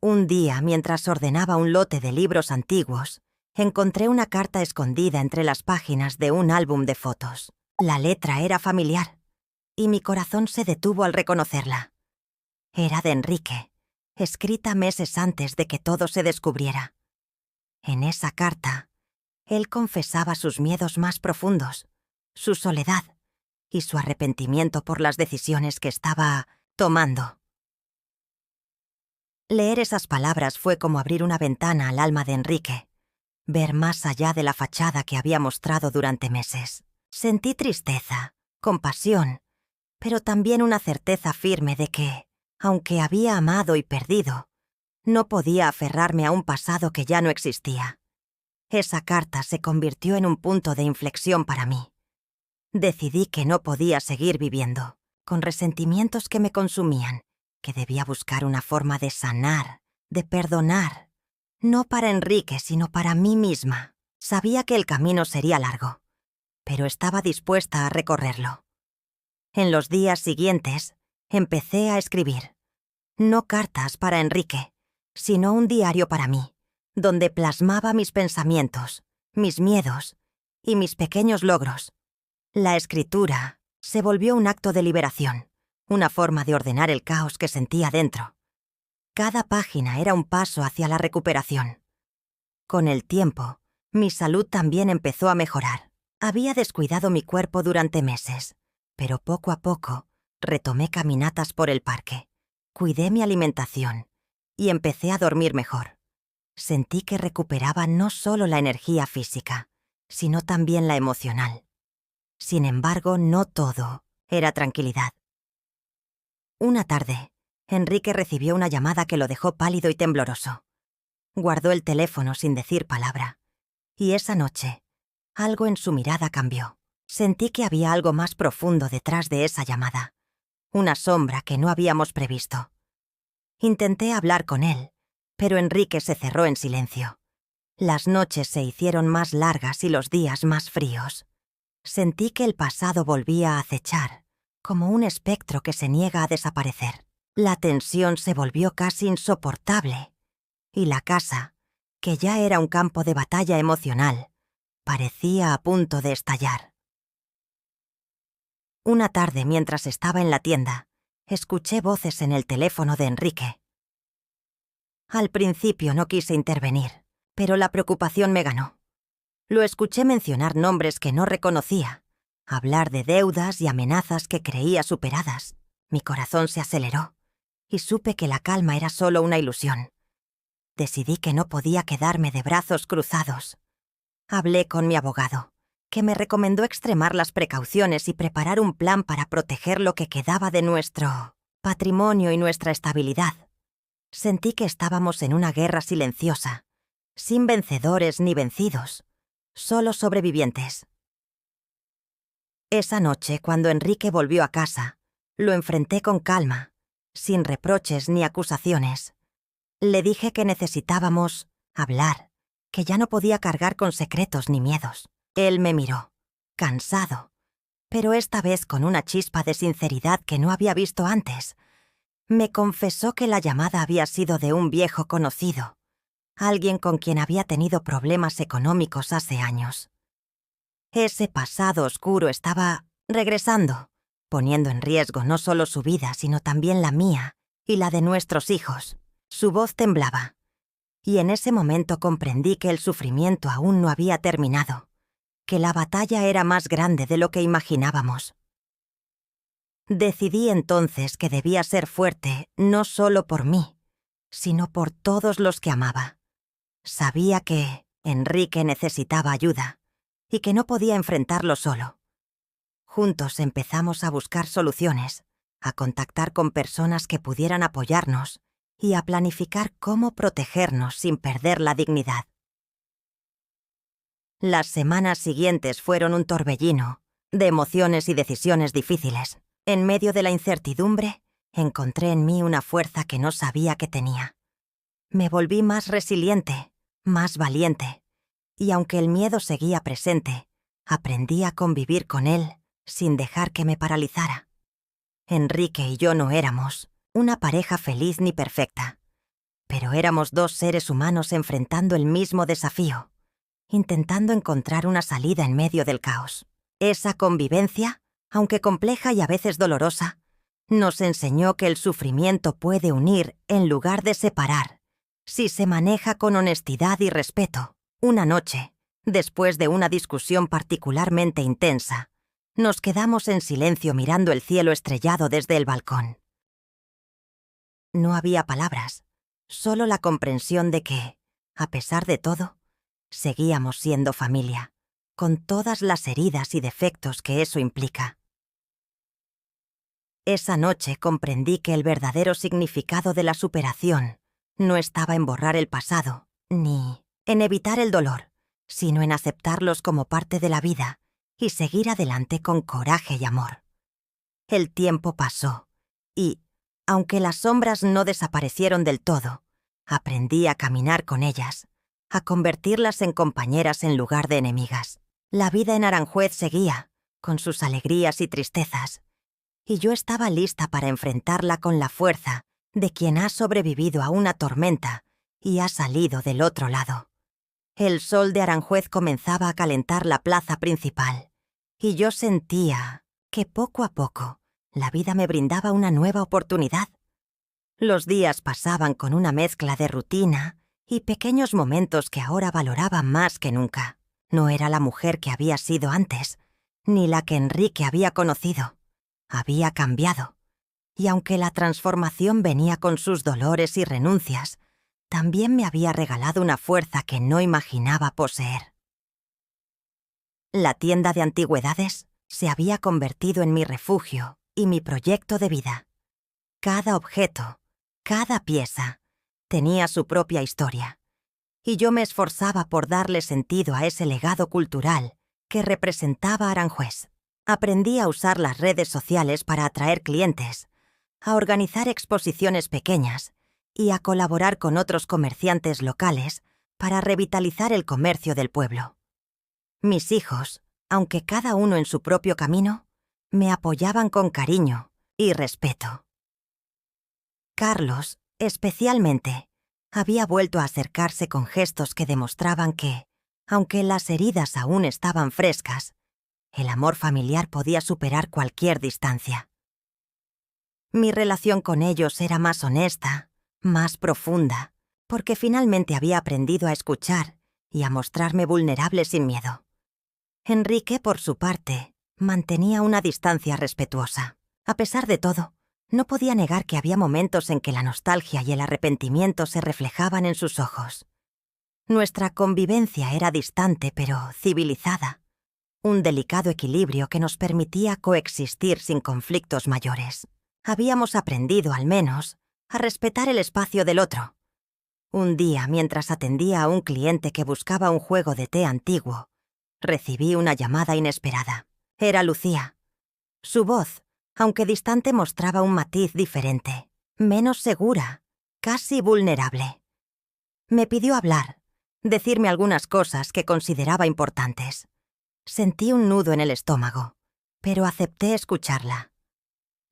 Un día, mientras ordenaba un lote de libros antiguos, encontré una carta escondida entre las páginas de un álbum de fotos. La letra era familiar, y mi corazón se detuvo al reconocerla. Era de Enrique, escrita meses antes de que todo se descubriera. En esa carta, él confesaba sus miedos más profundos, su soledad y su arrepentimiento por las decisiones que estaba tomando. Leer esas palabras fue como abrir una ventana al alma de Enrique, ver más allá de la fachada que había mostrado durante meses. Sentí tristeza, compasión, pero también una certeza firme de que, aunque había amado y perdido, no podía aferrarme a un pasado que ya no existía. Esa carta se convirtió en un punto de inflexión para mí. Decidí que no podía seguir viviendo, con resentimientos que me consumían, que debía buscar una forma de sanar, de perdonar, no para Enrique, sino para mí misma. Sabía que el camino sería largo, pero estaba dispuesta a recorrerlo. En los días siguientes, empecé a escribir. No cartas para Enrique, sino un diario para mí, donde plasmaba mis pensamientos, mis miedos y mis pequeños logros. La escritura se volvió un acto de liberación, una forma de ordenar el caos que sentía dentro. Cada página era un paso hacia la recuperación. Con el tiempo, mi salud también empezó a mejorar. Había descuidado mi cuerpo durante meses, pero poco a poco retomé caminatas por el parque, cuidé mi alimentación y empecé a dormir mejor. Sentí que recuperaba no solo la energía física, sino también la emocional. Sin embargo, no todo era tranquilidad. Una tarde, Enrique recibió una llamada que lo dejó pálido y tembloroso. Guardó el teléfono sin decir palabra. Y esa noche, algo en su mirada cambió. Sentí que había algo más profundo detrás de esa llamada. Una sombra que no habíamos previsto. Intenté hablar con él, pero Enrique se cerró en silencio. Las noches se hicieron más largas y los días más fríos. Sentí que el pasado volvía a acechar, como un espectro que se niega a desaparecer. La tensión se volvió casi insoportable, y la casa, que ya era un campo de batalla emocional, parecía a punto de estallar. Una tarde, mientras estaba en la tienda, escuché voces en el teléfono de Enrique. Al principio no quise intervenir, pero la preocupación me ganó. Lo escuché mencionar nombres que no reconocía, hablar de deudas y amenazas que creía superadas. Mi corazón se aceleró, y supe que la calma era solo una ilusión. Decidí que no podía quedarme de brazos cruzados. Hablé con mi abogado, que me recomendó extremar las precauciones y preparar un plan para proteger lo que quedaba de nuestro patrimonio y nuestra estabilidad. Sentí que estábamos en una guerra silenciosa, sin vencedores ni vencidos, solo sobrevivientes. Esa noche, cuando Enrique volvió a casa, lo enfrenté con calma, sin reproches ni acusaciones. Le dije que necesitábamos hablar, que ya no podía cargar con secretos ni miedos. Él me miró, cansado, pero esta vez con una chispa de sinceridad que no había visto antes. Me confesó que la llamada había sido de un viejo conocido, alguien con quien había tenido problemas económicos hace años. Ese pasado oscuro estaba regresando, poniendo en riesgo no solo su vida, sino también la mía y la de nuestros hijos. Su voz temblaba, y en ese momento comprendí que el sufrimiento aún no había terminado, que la batalla era más grande de lo que imaginábamos. Decidí entonces que debía ser fuerte no solo por mí, sino por todos los que amaba. Sabía que Enrique necesitaba ayuda y que no podía enfrentarlo solo. Juntos empezamos a buscar soluciones, a contactar con personas que pudieran apoyarnos y a planificar cómo protegernos sin perder la dignidad. Las semanas siguientes fueron un torbellino de emociones y decisiones difíciles. En medio de la incertidumbre, encontré en mí una fuerza que no sabía que tenía. Me volví más resiliente, más valiente, y aunque el miedo seguía presente, aprendí a convivir con él sin dejar que me paralizara. Enrique y yo no éramos una pareja feliz ni perfecta, pero éramos dos seres humanos enfrentando el mismo desafío, intentando encontrar una salida en medio del caos. Esa convivencia, aunque compleja y a veces dolorosa, nos enseñó que el sufrimiento puede unir en lugar de separar, si se maneja con honestidad y respeto. Una noche, después de una discusión particularmente intensa, nos quedamos en silencio mirando el cielo estrellado desde el balcón. No había palabras, solo la comprensión de que, a pesar de todo, seguíamos siendo familia, con todas las heridas y defectos que eso implica. Esa noche comprendí que el verdadero significado de la superación no estaba en borrar el pasado, ni en evitar el dolor, sino en aceptarlos como parte de la vida y seguir adelante con coraje y amor. El tiempo pasó, y, aunque las sombras no desaparecieron del todo, aprendí a caminar con ellas, a convertirlas en compañeras en lugar de enemigas. La vida en Aranjuez seguía, con sus alegrías y tristezas, y yo estaba lista para enfrentarla con la fuerza de quien ha sobrevivido a una tormenta y ha salido del otro lado. El sol de Aranjuez comenzaba a calentar la plaza principal, y yo sentía que poco a poco la vida me brindaba una nueva oportunidad. Los días pasaban con una mezcla de rutina y pequeños momentos que ahora valoraba más que nunca. No era la mujer que había sido antes, ni la que Enrique había conocido. Había cambiado, y aunque la transformación venía con sus dolores y renuncias, también me había regalado una fuerza que no imaginaba poseer. La tienda de antigüedades se había convertido en mi refugio y mi proyecto de vida. Cada objeto, cada pieza, tenía su propia historia, y yo me esforzaba por darle sentido a ese legado cultural que representaba Aranjuez. Aprendí a usar las redes sociales para atraer clientes, a organizar exposiciones pequeñas y a colaborar con otros comerciantes locales para revitalizar el comercio del pueblo. Mis hijos, aunque cada uno en su propio camino, me apoyaban con cariño y respeto. Carlos, especialmente, había vuelto a acercarse con gestos que demostraban que, aunque las heridas aún estaban frescas, el amor familiar podía superar cualquier distancia. Mi relación con ellos era más honesta, más profunda, porque finalmente había aprendido a escuchar y a mostrarme vulnerable sin miedo. Enrique, por su parte, mantenía una distancia respetuosa. A pesar de todo, no podía negar que había momentos en que la nostalgia y el arrepentimiento se reflejaban en sus ojos. Nuestra convivencia era distante pero civilizada, un delicado equilibrio que nos permitía coexistir sin conflictos mayores. Habíamos aprendido, al menos, a respetar el espacio del otro. Un día, mientras atendía a un cliente que buscaba un juego de té antiguo, recibí una llamada inesperada. Era Lucía. Su voz, aunque distante, mostraba un matiz diferente, menos segura, casi vulnerable. Me pidió hablar, decirme algunas cosas que consideraba importantes. Sentí un nudo en el estómago, pero acepté escucharla.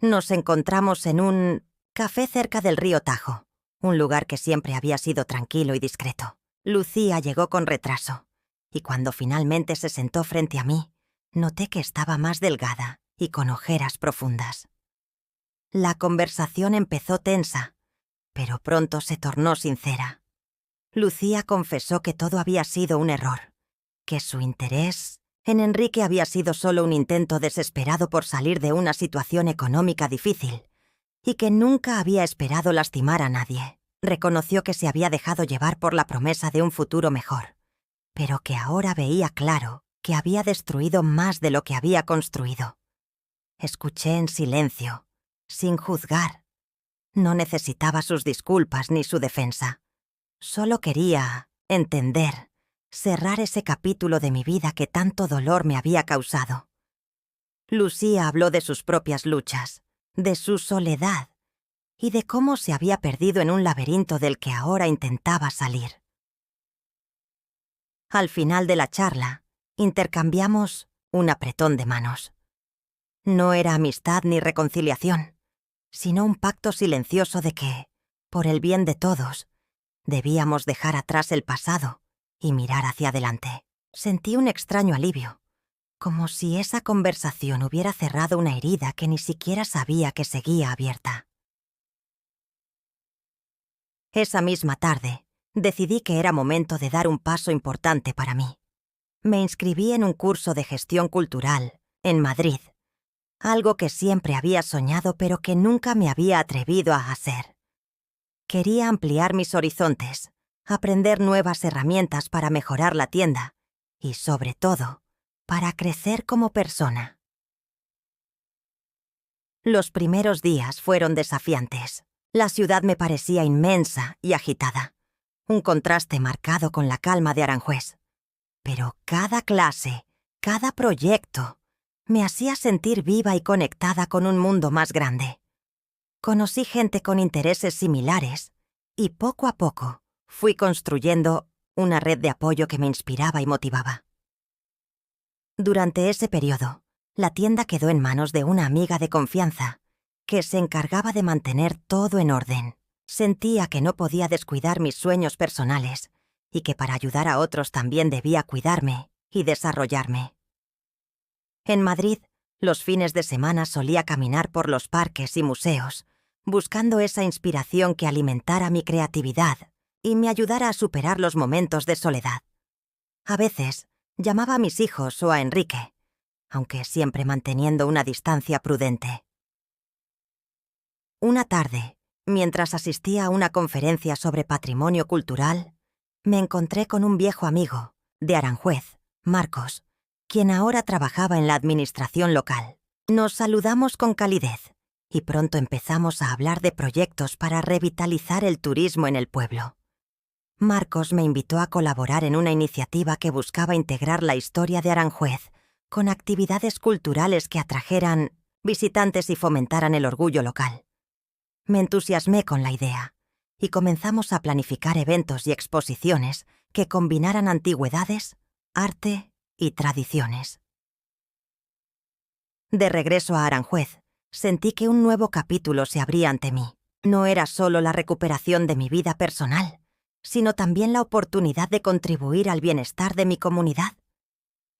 Nos encontramos en un café cerca del río Tajo, un lugar que siempre había sido tranquilo y discreto. Lucía llegó con retraso, y cuando finalmente se sentó frente a mí, noté que estaba más delgada y con ojeras profundas. La conversación empezó tensa, pero pronto se tornó sincera. Lucía confesó que todo había sido un error, que su interés en Enrique había sido solo un intento desesperado por salir de una situación económica difícil, y que nunca había esperado lastimar a nadie. Reconoció que se había dejado llevar por la promesa de un futuro mejor, pero que ahora veía claro que había destruido más de lo que había construido. Escuché en silencio, sin juzgar. No necesitaba sus disculpas ni su defensa. Solo quería entender, cerrar ese capítulo de mi vida que tanto dolor me había causado. Lucía habló de sus propias luchas, de su soledad y de cómo se había perdido en un laberinto del que ahora intentaba salir. Al final de la charla, intercambiamos un apretón de manos. No era amistad ni reconciliación, sino un pacto silencioso de que, por el bien de todos, debíamos dejar atrás el pasado y mirar hacia adelante. Sentí un extraño alivio, como si esa conversación hubiera cerrado una herida que ni siquiera sabía que seguía abierta. Esa misma tarde, decidí que era momento de dar un paso importante para mí. Me inscribí en un curso de gestión cultural, en Madrid, algo que siempre había soñado pero que nunca me había atrevido a hacer. Quería ampliar mis horizontes, aprender nuevas herramientas para mejorar la tienda y, sobre todo, para crecer como persona. Los primeros días fueron desafiantes. La ciudad me parecía inmensa y agitada, un contraste marcado con la calma de Aranjuez. Pero cada clase, cada proyecto, me hacía sentir viva y conectada con un mundo más grande. Conocí gente con intereses similares y poco a poco fui construyendo una red de apoyo que me inspiraba y motivaba. Durante ese periodo, la tienda quedó en manos de una amiga de confianza que se encargaba de mantener todo en orden. Sentía que no podía descuidar mis sueños personales y que para ayudar a otros también debía cuidarme y desarrollarme. En Madrid, los fines de semana solía caminar por los parques y museos, buscando esa inspiración que alimentara mi creatividad y me ayudara a superar los momentos de soledad. A veces, llamaba a mis hijos o a Enrique, aunque siempre manteniendo una distancia prudente. Una tarde, mientras asistía a una conferencia sobre patrimonio cultural, me encontré con un viejo amigo, de Aranjuez, Marcos, quien ahora trabajaba en la administración local. Nos saludamos con calidez y pronto empezamos a hablar de proyectos para revitalizar el turismo en el pueblo. Marcos me invitó a colaborar en una iniciativa que buscaba integrar la historia de Aranjuez con actividades culturales que atrajeran visitantes y fomentaran el orgullo local. Me entusiasmé con la idea y comenzamos a planificar eventos y exposiciones que combinaran antigüedades, arte y tradiciones. De regreso a Aranjuez, sentí que un nuevo capítulo se abría ante mí. No era solo la recuperación de mi vida personal, sino también la oportunidad de contribuir al bienestar de mi comunidad.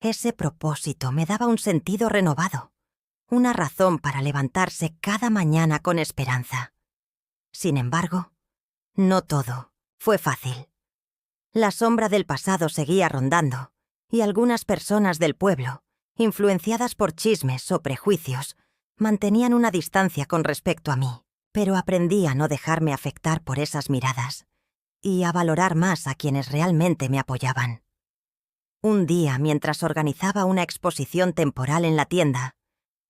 Ese propósito me daba un sentido renovado, una razón para levantarse cada mañana con esperanza. Sin embargo, no todo fue fácil. La sombra del pasado seguía rondando, y algunas personas del pueblo, influenciadas por chismes o prejuicios, mantenían una distancia con respecto a mí. Pero aprendí a no dejarme afectar por esas miradas y a valorar más a quienes realmente me apoyaban. Un día, mientras organizaba una exposición temporal en la tienda,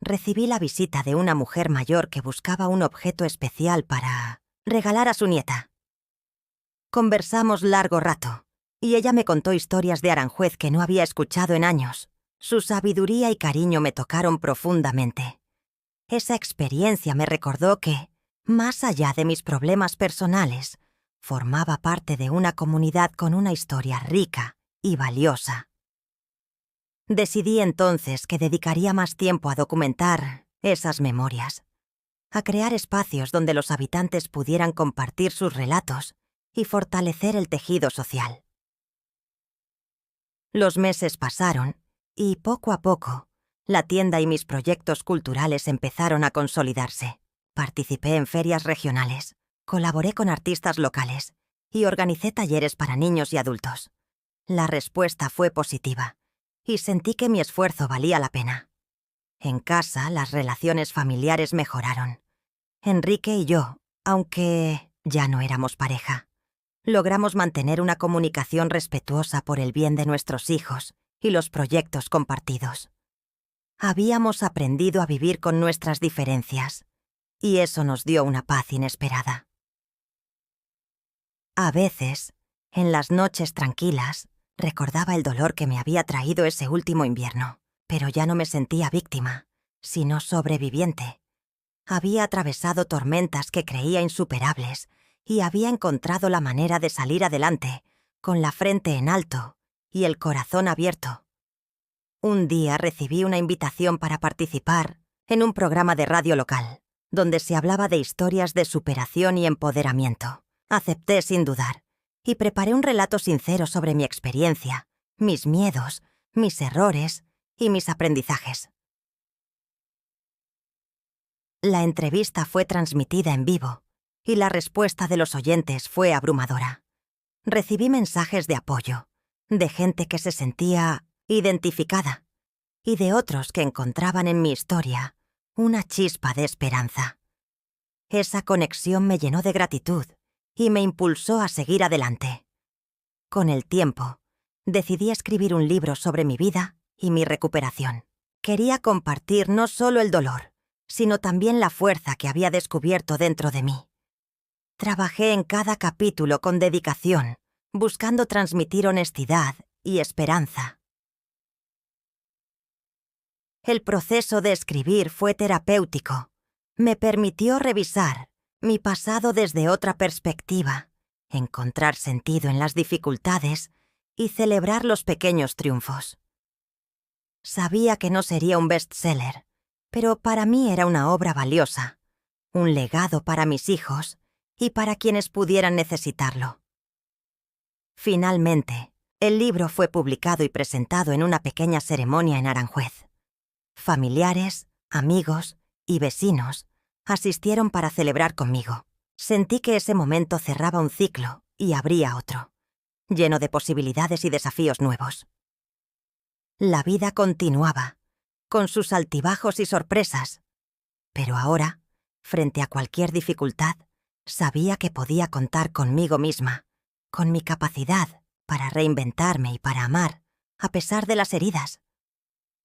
recibí la visita de una mujer mayor que buscaba un objeto especial para regalar a su nieta. Conversamos largo rato, y ella me contó historias de Aranjuez que no había escuchado en años. Su sabiduría y cariño me tocaron profundamente. Esa experiencia me recordó que, más allá de mis problemas personales, Formaba parte de una comunidad con una historia rica y valiosa. Decidí entonces que dedicaría más tiempo a documentar esas memorias, a crear espacios donde los habitantes pudieran compartir sus relatos y fortalecer el tejido social. Los meses pasaron y, poco a poco, la tienda y mis proyectos culturales empezaron a consolidarse. Participé en ferias regionales, colaboré con artistas locales y organicé talleres para niños y adultos. La respuesta fue positiva y sentí que mi esfuerzo valía la pena. En casa, las relaciones familiares mejoraron. Enrique y yo, aunque ya no éramos pareja, logramos mantener una comunicación respetuosa por el bien de nuestros hijos y los proyectos compartidos. Habíamos aprendido a vivir con nuestras diferencias, y eso nos dio una paz inesperada. A veces, en las noches tranquilas, recordaba el dolor que me había traído ese último invierno, pero ya no me sentía víctima, sino sobreviviente. Había atravesado tormentas que creía insuperables y había encontrado la manera de salir adelante, con la frente en alto y el corazón abierto. Un día recibí una invitación para participar en un programa de radio local, donde se hablaba de historias de superación y empoderamiento. Acepté sin dudar y preparé un relato sincero sobre mi experiencia, mis miedos, mis errores y mis aprendizajes. La entrevista fue transmitida en vivo y la respuesta de los oyentes fue abrumadora. Recibí mensajes de apoyo, de gente que se sentía identificada y de otros que encontraban en mi historia una chispa de esperanza. Esa conexión me llenó de gratitud y me impulsó a seguir adelante. Con el tiempo, decidí escribir un libro sobre mi vida y mi recuperación. Quería compartir no solo el dolor, sino también la fuerza que había descubierto dentro de mí. Trabajé en cada capítulo con dedicación, buscando transmitir honestidad y esperanza. El proceso de escribir fue terapéutico. Me permitió revisar mi pasado desde otra perspectiva, encontrar sentido en las dificultades y celebrar los pequeños triunfos. Sabía que no sería un bestseller, pero para mí era una obra valiosa, un legado para mis hijos y para quienes pudieran necesitarlo. Finalmente, el libro fue publicado y presentado en una pequeña ceremonia en Aranjuez. Familiares, amigos y vecinos asistieron para celebrar conmigo. Sentí que ese momento cerraba un ciclo y abría otro, lleno de posibilidades y desafíos nuevos. La vida continuaba, con sus altibajos y sorpresas, pero ahora, frente a cualquier dificultad, sabía que podía contar conmigo misma, con mi capacidad para reinventarme y para amar, a pesar de las heridas.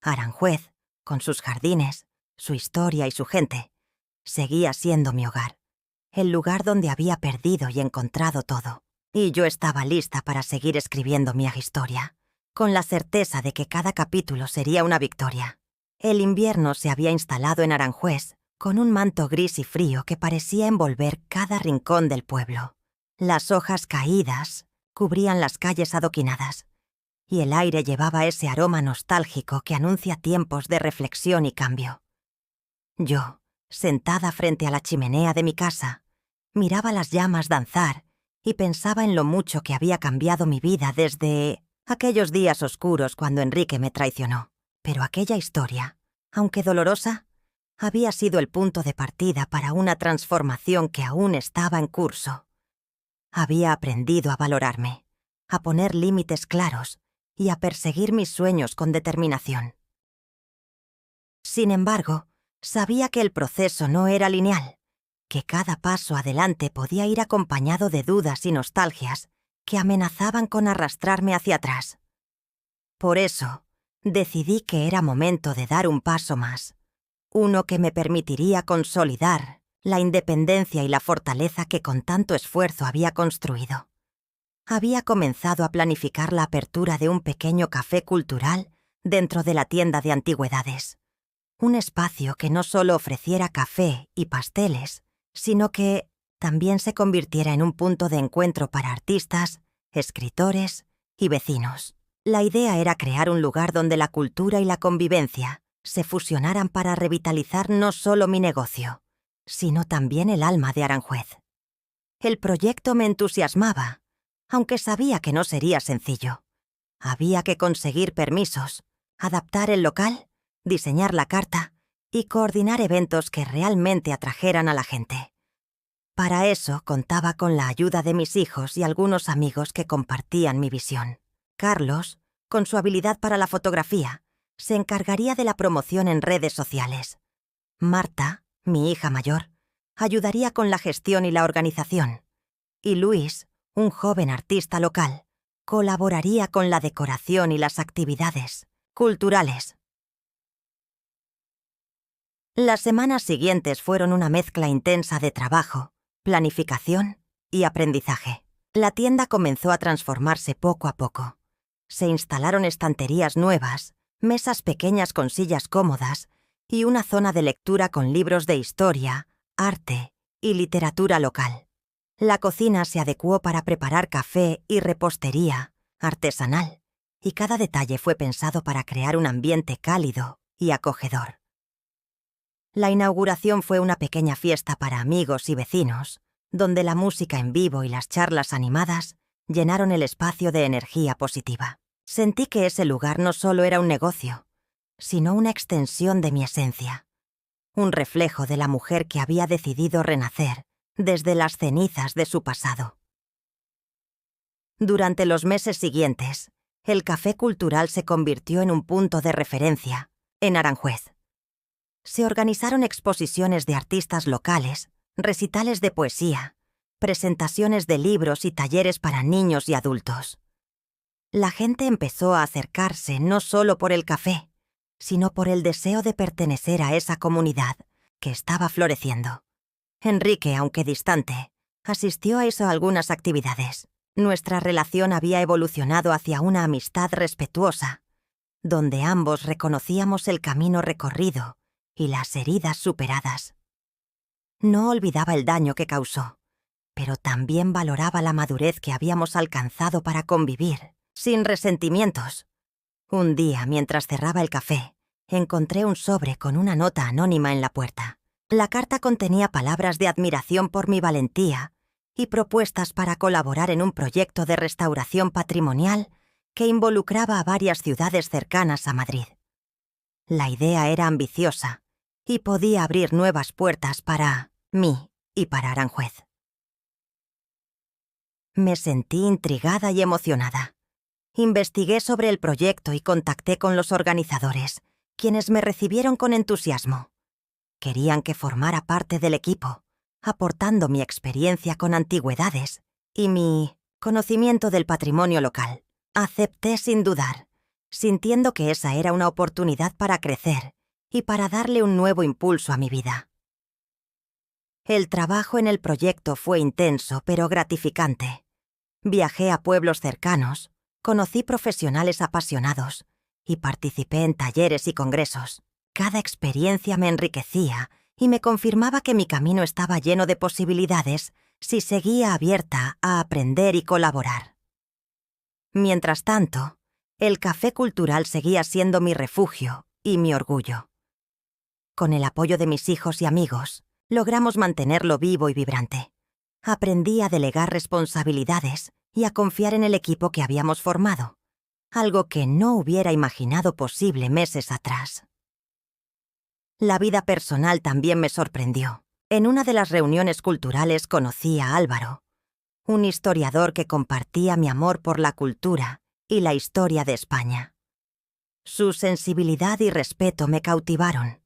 Aranjuez, con sus jardines, su historia y su gente, seguía siendo mi hogar, el lugar donde había perdido y encontrado todo. Y yo estaba lista para seguir escribiendo mi historia, con la certeza de que cada capítulo sería una victoria. El invierno se había instalado en Aranjuez, con un manto gris y frío que parecía envolver cada rincón del pueblo. Las hojas caídas cubrían las calles adoquinadas, y el aire llevaba ese aroma nostálgico que anuncia tiempos de reflexión y cambio. Yo, sentada frente a la chimenea de mi casa, miraba las llamas danzar y pensaba en lo mucho que había cambiado mi vida desde aquellos días oscuros cuando Enrique me traicionó. Pero aquella historia, aunque dolorosa, había sido el punto de partida para una transformación que aún estaba en curso. Había aprendido a valorarme, a poner límites claros y a perseguir mis sueños con determinación. Sin embargo, sabía que el proceso no era lineal, que cada paso adelante podía ir acompañado de dudas y nostalgias que amenazaban con arrastrarme hacia atrás. Por eso, decidí que era momento de dar un paso más, uno que me permitiría consolidar la independencia y la fortaleza que con tanto esfuerzo había construido. Había comenzado a planificar la apertura de un pequeño café cultural dentro de la tienda de antigüedades. Un espacio que no solo ofreciera café y pasteles, sino que también se convirtiera en un punto de encuentro para artistas, escritores y vecinos. La idea era crear un lugar donde la cultura y la convivencia se fusionaran para revitalizar no solo mi negocio, sino también el alma de Aranjuez. El proyecto me entusiasmaba, aunque sabía que no sería sencillo. Había que conseguir permisos, adaptar el local, diseñar la carta y coordinar eventos que realmente atrajeran a la gente. Para eso contaba con la ayuda de mis hijos y algunos amigos que compartían mi visión. Carlos, con su habilidad para la fotografía, se encargaría de la promoción en redes sociales. Marta, mi hija mayor, ayudaría con la gestión y la organización. Y Luis, un joven artista local, colaboraría con la decoración y las actividades culturales. Las semanas siguientes fueron una mezcla intensa de trabajo, planificación y aprendizaje. La tienda comenzó a transformarse poco a poco. Se instalaron estanterías nuevas, mesas pequeñas con sillas cómodas y una zona de lectura con libros de historia, arte y literatura local. La cocina se adecuó para preparar café y repostería artesanal, y cada detalle fue pensado para crear un ambiente cálido y acogedor. La inauguración fue una pequeña fiesta para amigos y vecinos, donde la música en vivo y las charlas animadas llenaron el espacio de energía positiva. Sentí que ese lugar no solo era un negocio, sino una extensión de mi esencia, un reflejo de la mujer que había decidido renacer desde las cenizas de su pasado. Durante los meses siguientes, el Café Cultural se convirtió en un punto de referencia en Aranjuez. Se organizaron exposiciones de artistas locales, recitales de poesía, presentaciones de libros y talleres para niños y adultos. La gente empezó a acercarse no solo por el café, sino por el deseo de pertenecer a esa comunidad que estaba floreciendo. Enrique, aunque distante, asistió a algunas actividades. Nuestra relación había evolucionado hacia una amistad respetuosa, donde ambos reconocíamos el camino recorrido y las heridas superadas. No olvidaba el daño que causó, pero también valoraba la madurez que habíamos alcanzado para convivir, sin resentimientos. Un día, mientras cerraba el café, encontré un sobre con una nota anónima en la puerta. La carta contenía palabras de admiración por mi valentía y propuestas para colaborar en un proyecto de restauración patrimonial que involucraba a varias ciudades cercanas a Madrid. La idea era ambiciosa y podía abrir nuevas puertas para mí y para Aranjuez. Me sentí intrigada y emocionada. Investigué sobre el proyecto y contacté con los organizadores, quienes me recibieron con entusiasmo. Querían que formara parte del equipo, aportando mi experiencia con antigüedades y mi conocimiento del patrimonio local. Acepté sin dudar, sintiendo que esa era una oportunidad para crecer y para darle un nuevo impulso a mi vida. El trabajo en el proyecto fue intenso pero gratificante. Viajé a pueblos cercanos, conocí profesionales apasionados y participé en talleres y congresos. Cada experiencia me enriquecía y me confirmaba que mi camino estaba lleno de posibilidades si seguía abierta a aprender y colaborar. Mientras tanto, el Café Cultural seguía siendo mi refugio y mi orgullo. Con el apoyo de mis hijos y amigos, logramos mantenerlo vivo y vibrante. Aprendí a delegar responsabilidades y a confiar en el equipo que habíamos formado, algo que no hubiera imaginado posible meses atrás. La vida personal también me sorprendió. En una de las reuniones culturales conocí a Álvaro, un historiador que compartía mi amor por la cultura y la historia de España. Su sensibilidad y respeto me cautivaron,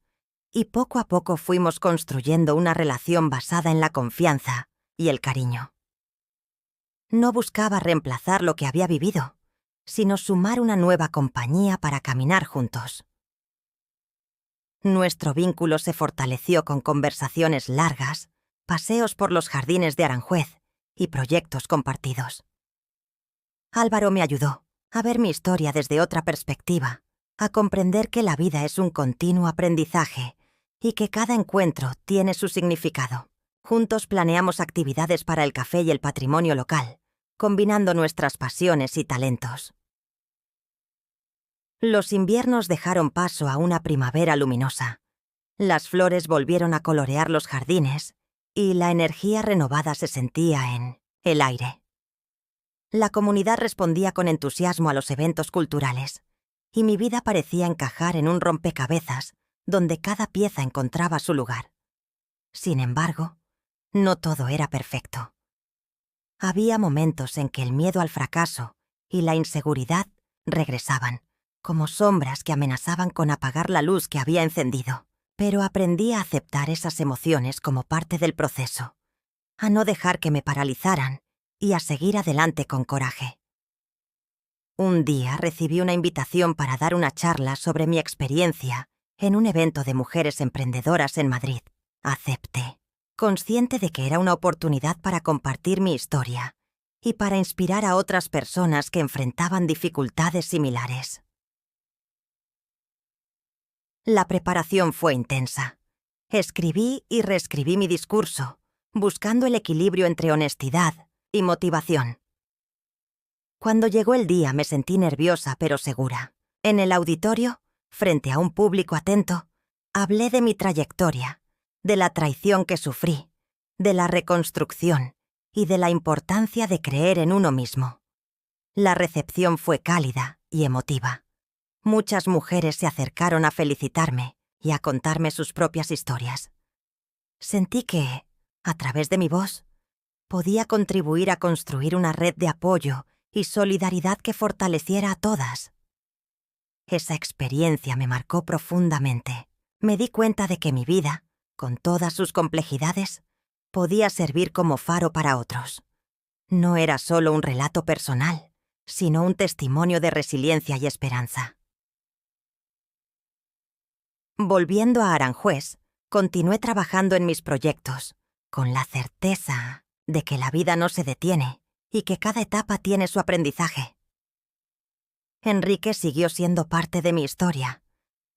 y poco a poco fuimos construyendo una relación basada en la confianza y el cariño. No buscaba reemplazar lo que había vivido, sino sumar una nueva compañía para caminar juntos. Nuestro vínculo se fortaleció con conversaciones largas, paseos por los jardines de Aranjuez y proyectos compartidos. Álvaro me ayudó a ver mi historia desde otra perspectiva, a comprender que la vida es un continuo aprendizaje y que cada encuentro tiene su significado. Juntos planeamos actividades para el café y el patrimonio local, combinando nuestras pasiones y talentos. Los inviernos dejaron paso a una primavera luminosa. Las flores volvieron a colorear los jardines y la energía renovada se sentía en el aire. La comunidad respondía con entusiasmo a los eventos culturales, y mi vida parecía encajar en un rompecabezas donde cada pieza encontraba su lugar. Sin embargo, no todo era perfecto. Había momentos en que el miedo al fracaso y la inseguridad regresaban, como sombras que amenazaban con apagar la luz que había encendido. Pero aprendí a aceptar esas emociones como parte del proceso, a no dejar que me paralizaran y a seguir adelante con coraje. Un día recibí una invitación para dar una charla sobre mi experiencia en un evento de mujeres emprendedoras en Madrid. Acepté, consciente de que era una oportunidad para compartir mi historia y para inspirar a otras personas que enfrentaban dificultades similares. La preparación fue intensa. Escribí y reescribí mi discurso, buscando el equilibrio entre honestidad y motivación. Cuando llegó el día me sentí nerviosa pero segura. En el auditorio, frente a un público atento, hablé de mi trayectoria, de la traición que sufrí, de la reconstrucción y de la importancia de creer en uno mismo. La recepción fue cálida y emotiva. Muchas mujeres se acercaron a felicitarme y a contarme sus propias historias. Sentí que, a través de mi voz, podía contribuir a construir una red de apoyo y solidaridad que fortaleciera a todas. Esa experiencia me marcó profundamente. Me di cuenta de que mi vida, con todas sus complejidades, podía servir como faro para otros. No era solo un relato personal, sino un testimonio de resiliencia y esperanza. Volviendo a Aranjuez, continué trabajando en mis proyectos, con la certeza de que la vida no se detiene y que cada etapa tiene su aprendizaje. Enrique siguió siendo parte de mi historia,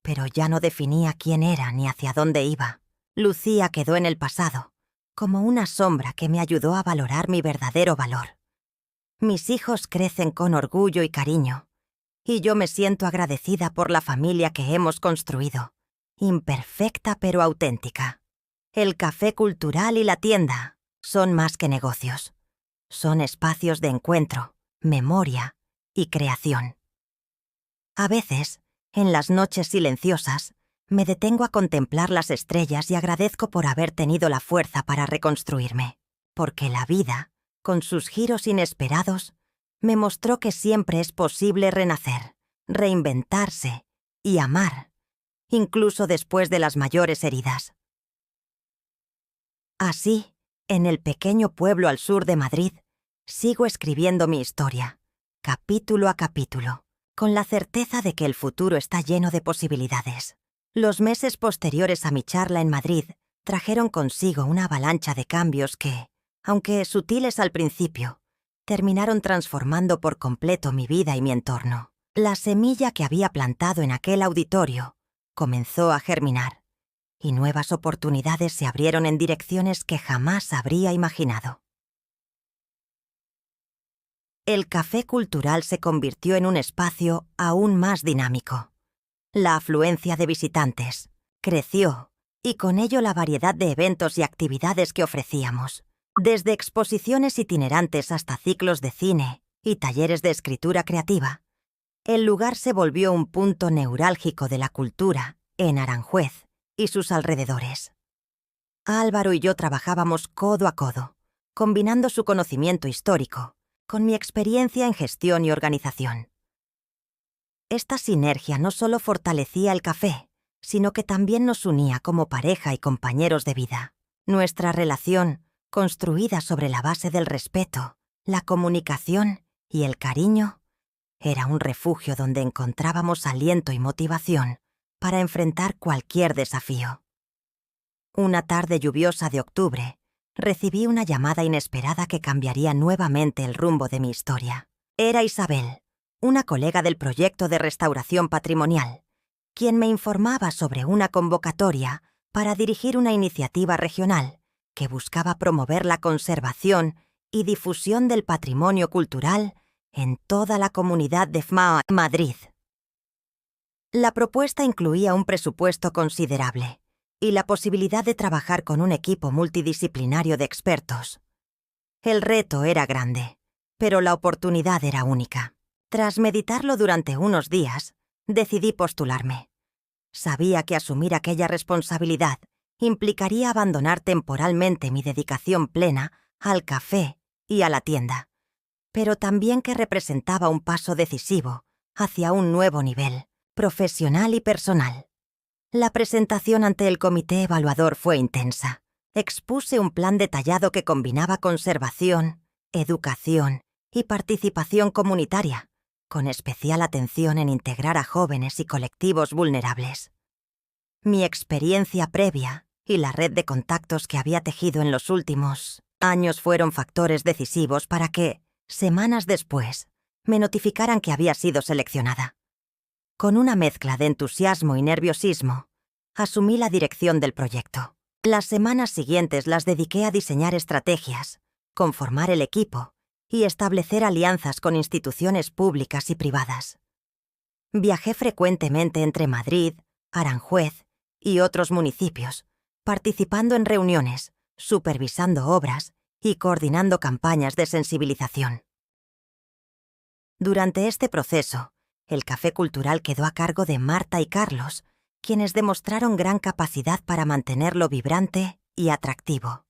pero ya no definía quién era ni hacia dónde iba. Lucía quedó en el pasado, como una sombra que me ayudó a valorar mi verdadero valor. Mis hijos crecen con orgullo y cariño, y yo me siento agradecida por la familia que hemos construido. Imperfecta pero auténtica. El café cultural y la tienda son más que negocios. Son espacios de encuentro, memoria y creación. A veces, en las noches silenciosas, me detengo a contemplar las estrellas y agradezco por haber tenido la fuerza para reconstruirme, porque la vida, con sus giros inesperados, me mostró que siempre es posible renacer, reinventarse y amar, incluso después de las mayores heridas. Así, en el pequeño pueblo al sur de Madrid, sigo escribiendo mi historia, capítulo a capítulo, con la certeza de que el futuro está lleno de posibilidades. Los meses posteriores a mi charla en Madrid trajeron consigo una avalancha de cambios que, aunque sutiles al principio, terminaron transformando por completo mi vida y mi entorno. La semilla que había plantado en aquel auditorio comenzó a germinar, y nuevas oportunidades se abrieron en direcciones que jamás habría imaginado. El café cultural se convirtió en un espacio aún más dinámico. La afluencia de visitantes creció, y con ello la variedad de eventos y actividades que ofrecíamos, desde exposiciones itinerantes hasta ciclos de cine y talleres de escritura creativa. El lugar se volvió un punto neurálgico de la cultura en Aranjuez y sus alrededores. Álvaro y yo trabajábamos codo a codo, combinando su conocimiento histórico con mi experiencia en gestión y organización. Esta sinergia no solo fortalecía el café, sino que también nos unía como pareja y compañeros de vida. Nuestra relación, construida sobre la base del respeto, la comunicación y el cariño, era un refugio donde encontrábamos aliento y motivación para enfrentar cualquier desafío. Una tarde lluviosa de octubre, recibí una llamada inesperada que cambiaría nuevamente el rumbo de mi historia. Era Isabel, una colega del proyecto de restauración patrimonial, quien me informaba sobre una convocatoria para dirigir una iniciativa regional que buscaba promover la conservación y difusión del patrimonio cultural en toda la comunidad de Madrid. La propuesta incluía un presupuesto considerable y la posibilidad de trabajar con un equipo multidisciplinario de expertos. El reto era grande, pero la oportunidad era única. Tras meditarlo durante unos días, decidí postularme. Sabía que asumir aquella responsabilidad implicaría abandonar temporalmente mi dedicación plena al café y a la tienda, pero también que representaba un paso decisivo hacia un nuevo nivel, profesional y personal. La presentación ante el comité evaluador fue intensa. Expuse un plan detallado que combinaba conservación, educación y participación comunitaria, con especial atención en integrar a jóvenes y colectivos vulnerables. Mi experiencia previa y la red de contactos que había tejido en los últimos años fueron factores decisivos para que, semanas después, me notificaran que había sido seleccionada. Con una mezcla de entusiasmo y nerviosismo, asumí la dirección del proyecto. Las semanas siguientes las dediqué a diseñar estrategias, conformar el equipo y establecer alianzas con instituciones públicas y privadas. Viajé frecuentemente entre Madrid, Aranjuez y otros municipios, participando en reuniones, supervisando obras y coordinando campañas de sensibilización. Durante este proceso, el Café Cultural quedó a cargo de Marta y Carlos, quienes demostraron gran capacidad para mantenerlo vibrante y atractivo.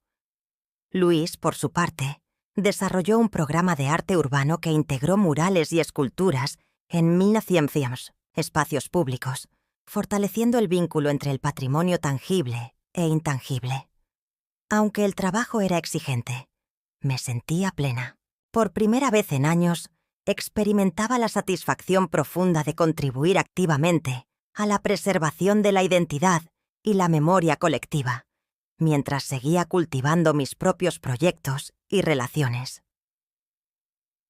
Luis, por su parte, desarrolló un programa de arte urbano que integró murales y esculturas en 1.100 espacios públicos, fortaleciendo el vínculo entre el patrimonio tangible e intangible. Aunque el trabajo era exigente, me sentía plena. Por primera vez en años, experimentaba la satisfacción profunda de contribuir activamente a la preservación de la identidad y la memoria colectiva, mientras seguía cultivando mis propios proyectos y relaciones.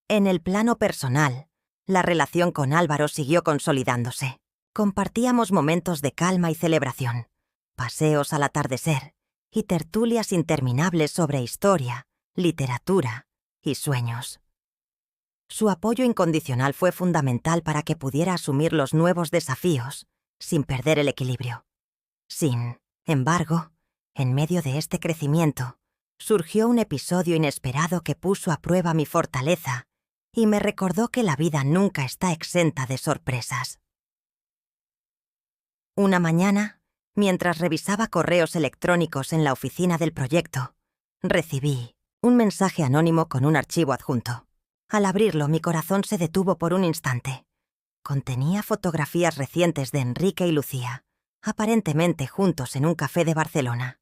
En el plano personal, la relación con Álvaro siguió consolidándose. Compartíamos momentos de calma y celebración, paseos al atardecer y tertulias interminables sobre historia, literatura y sueños. Su apoyo incondicional fue fundamental para que pudiera asumir los nuevos desafíos, sin perder el equilibrio. Sin embargo, en medio de este crecimiento, surgió un episodio inesperado que puso a prueba mi fortaleza y me recordó que la vida nunca está exenta de sorpresas. Una mañana, mientras revisaba correos electrónicos en la oficina del proyecto, recibí un mensaje anónimo con un archivo adjunto. Al abrirlo, mi corazón se detuvo por un instante. Contenía fotografías recientes de Enrique y Lucía, aparentemente juntos en un café de Barcelona.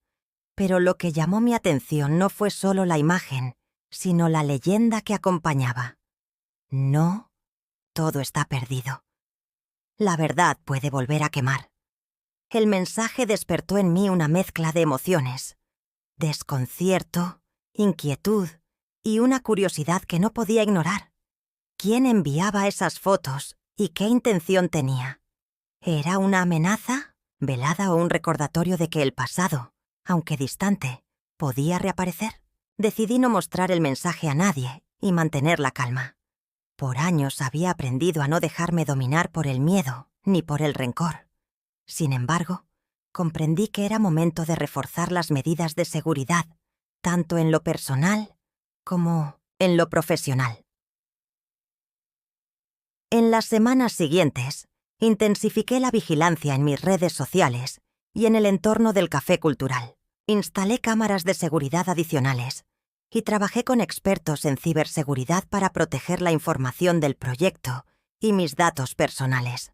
Pero lo que llamó mi atención no fue solo la imagen, sino la leyenda que acompañaba. No, todo está perdido. La verdad puede volver a quemar. El mensaje despertó en mí una mezcla de emociones: desconcierto, inquietud y una curiosidad que no podía ignorar. ¿Quién enviaba esas fotos y qué intención tenía? ¿Era una amenaza, velada o un recordatorio de que el pasado, aunque distante, podía reaparecer? Decidí no mostrar el mensaje a nadie y mantener la calma. Por años había aprendido a no dejarme dominar por el miedo ni por el rencor. Sin embargo, comprendí que era momento de reforzar las medidas de seguridad, tanto en lo personal como en lo profesional. En las semanas siguientes, intensifiqué la vigilancia en mis redes sociales y en el entorno del Café Cultural. Instalé cámaras de seguridad adicionales y trabajé con expertos en ciberseguridad para proteger la información del proyecto y mis datos personales.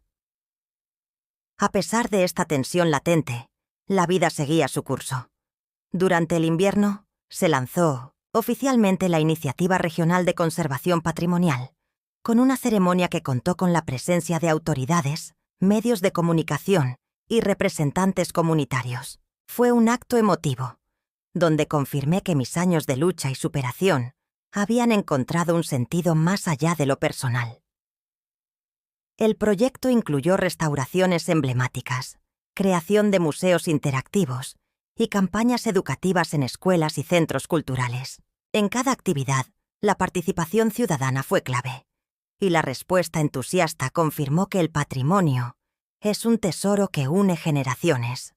A pesar de esta tensión latente, la vida seguía su curso. Durante el invierno, se lanzó oficialmente la Iniciativa Regional de Conservación Patrimonial, con una ceremonia que contó con la presencia de autoridades, medios de comunicación y representantes comunitarios. Fue un acto emotivo, donde confirmé que mis años de lucha y superación habían encontrado un sentido más allá de lo personal. El proyecto incluyó restauraciones emblemáticas, creación de museos interactivos y campañas educativas en escuelas y centros culturales. En cada actividad, la participación ciudadana fue clave, y la respuesta entusiasta confirmó que el patrimonio es un tesoro que une generaciones.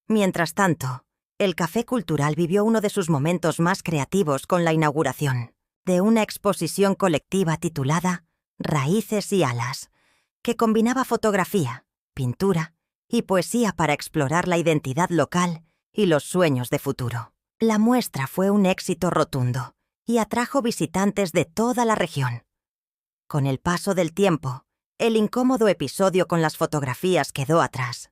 Mientras tanto, el Café Cultural vivió uno de sus momentos más creativos con la inauguración de una exposición colectiva titulada Raíces y Alas, que combinaba fotografía, pintura y poesía para explorar la identidad local y los sueños de futuro. La muestra fue un éxito rotundo y atrajo visitantes de toda la región. Con el paso del tiempo, el incómodo episodio con las fotografías quedó atrás.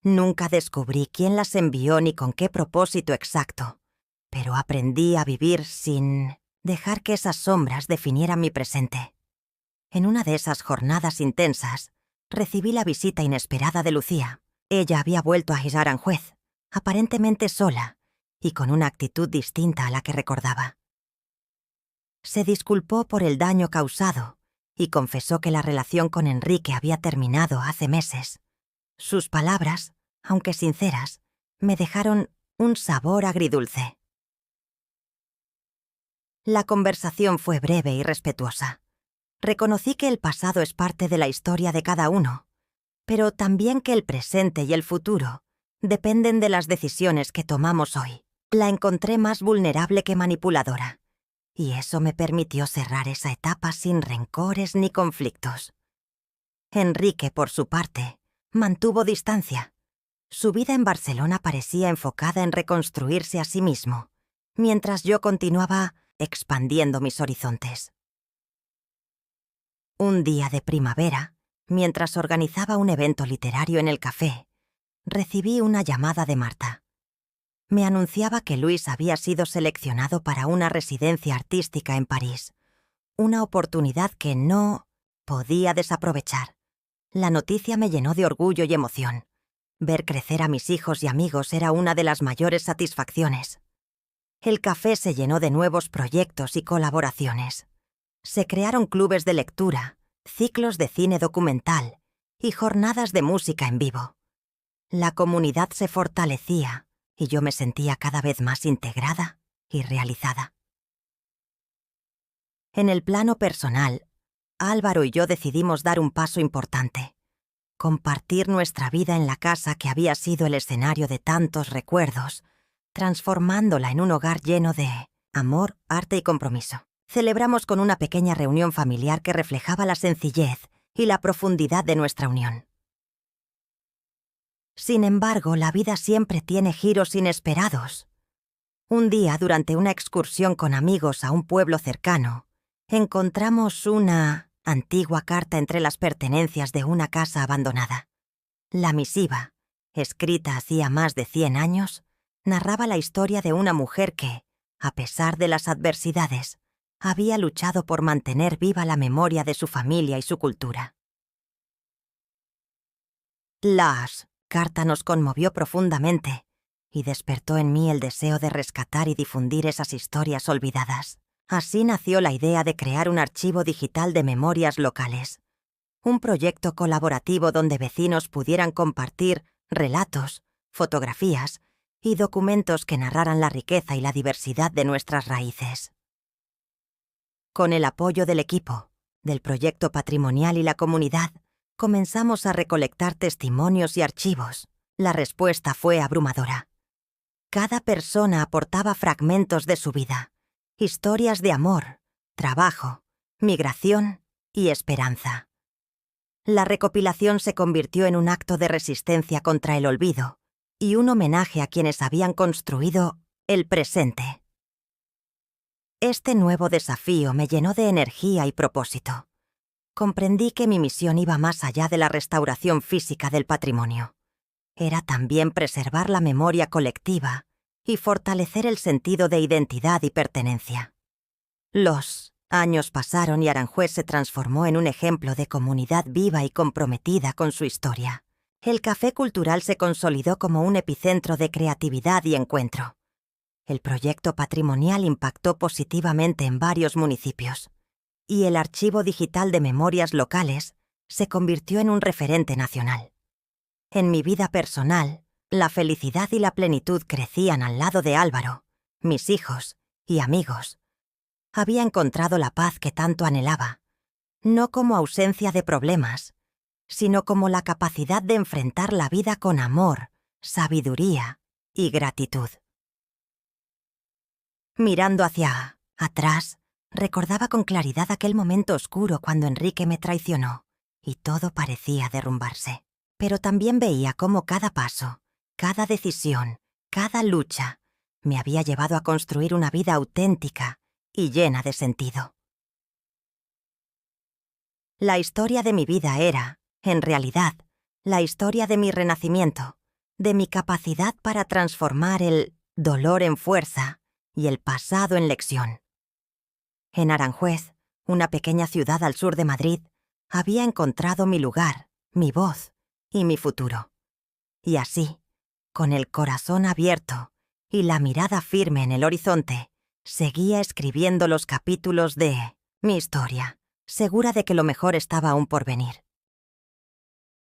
Nunca descubrí quién las envió ni con qué propósito exacto, pero aprendí a vivir sin dejar que esas sombras definieran mi presente. En una de esas jornadas intensas, recibí la visita inesperada de Lucía. Ella había vuelto a Aranjuez, aparentemente sola y con una actitud distinta a la que recordaba. Se disculpó por el daño causado y confesó que la relación con Enrique había terminado hace meses. Sus palabras, aunque sinceras, me dejaron un sabor agridulce. La conversación fue breve y respetuosa. Reconocí que el pasado es parte de la historia de cada uno, pero también que el presente y el futuro dependen de las decisiones que tomamos hoy. La encontré más vulnerable que manipuladora, y eso me permitió cerrar esa etapa sin rencores ni conflictos. Enrique, por su parte, mantuvo distancia. Su vida en Barcelona parecía enfocada en reconstruirse a sí mismo, mientras yo continuaba expandiendo mis horizontes. Un día de primavera, mientras organizaba un evento literario en el café, recibí una llamada de Marta. Me anunciaba que Luis había sido seleccionado para una residencia artística en París, una oportunidad que no podía desaprovechar. La noticia me llenó de orgullo y emoción. Ver crecer a mis hijos y amigos era una de las mayores satisfacciones. El café se llenó de nuevos proyectos y colaboraciones. Se crearon clubes de lectura, ciclos de cine documental y jornadas de música en vivo. La comunidad se fortalecía y yo me sentía cada vez más integrada y realizada. En el plano personal, Álvaro y yo decidimos dar un paso importante: compartir nuestra vida en la casa que había sido el escenario de tantos recuerdos, transformándola en un hogar lleno de amor, arte y compromiso. Celebramos con una pequeña reunión familiar que reflejaba la sencillez y la profundidad de nuestra unión. Sin embargo, la vida siempre tiene giros inesperados. Un día, durante una excursión con amigos a un pueblo cercano, encontramos una antigua carta entre las pertenencias de una casa abandonada. La misiva, escrita hacía más de 100 años, narraba la historia de una mujer que, a pesar de las adversidades, había luchado por mantener viva la memoria de su familia y su cultura. La carta nos conmovió profundamente y despertó en mí el deseo de rescatar y difundir esas historias olvidadas. Así nació la idea de crear un archivo digital de memorias locales, un proyecto colaborativo donde vecinos pudieran compartir relatos, fotografías y documentos que narraran la riqueza y la diversidad de nuestras raíces. Con el apoyo del equipo, del proyecto patrimonial y la comunidad, comenzamos a recolectar testimonios y archivos. La respuesta fue abrumadora. Cada persona aportaba fragmentos de su vida, historias de amor, trabajo, migración y esperanza. La recopilación se convirtió en un acto de resistencia contra el olvido y un homenaje a quienes habían construido el presente. Este nuevo desafío me llenó de energía y propósito. Comprendí que mi misión iba más allá de la restauración física del patrimonio. Era también preservar la memoria colectiva y fortalecer el sentido de identidad y pertenencia. Los años pasaron y Aranjuez se transformó en un ejemplo de comunidad viva y comprometida con su historia. El Café Cultural se consolidó como un epicentro de creatividad y encuentro. El proyecto patrimonial impactó positivamente en varios municipios, y el archivo digital de memorias locales se convirtió en un referente nacional. En mi vida personal, La felicidad y la plenitud crecían al lado de Álvaro, mis hijos y amigos. Había encontrado la paz que tanto anhelaba, no como ausencia de problemas, sino como la capacidad de enfrentar la vida con amor, sabiduría y gratitud. Mirando hacia atrás, recordaba con claridad aquel momento oscuro cuando Enrique me traicionó y todo parecía derrumbarse. Pero también veía cómo cada paso, cada decisión, cada lucha me había llevado a construir una vida auténtica y llena de sentido. La historia de mi vida era, en realidad, la historia de mi renacimiento, de mi capacidad para transformar el dolor en fuerza y el pasado en lección. En Aranjuez, una pequeña ciudad al sur de Madrid, había encontrado mi lugar, mi voz y mi futuro. Y así, con el corazón abierto y la mirada firme en el horizonte, seguía escribiendo los capítulos de mi historia, segura de que lo mejor estaba aún por venir.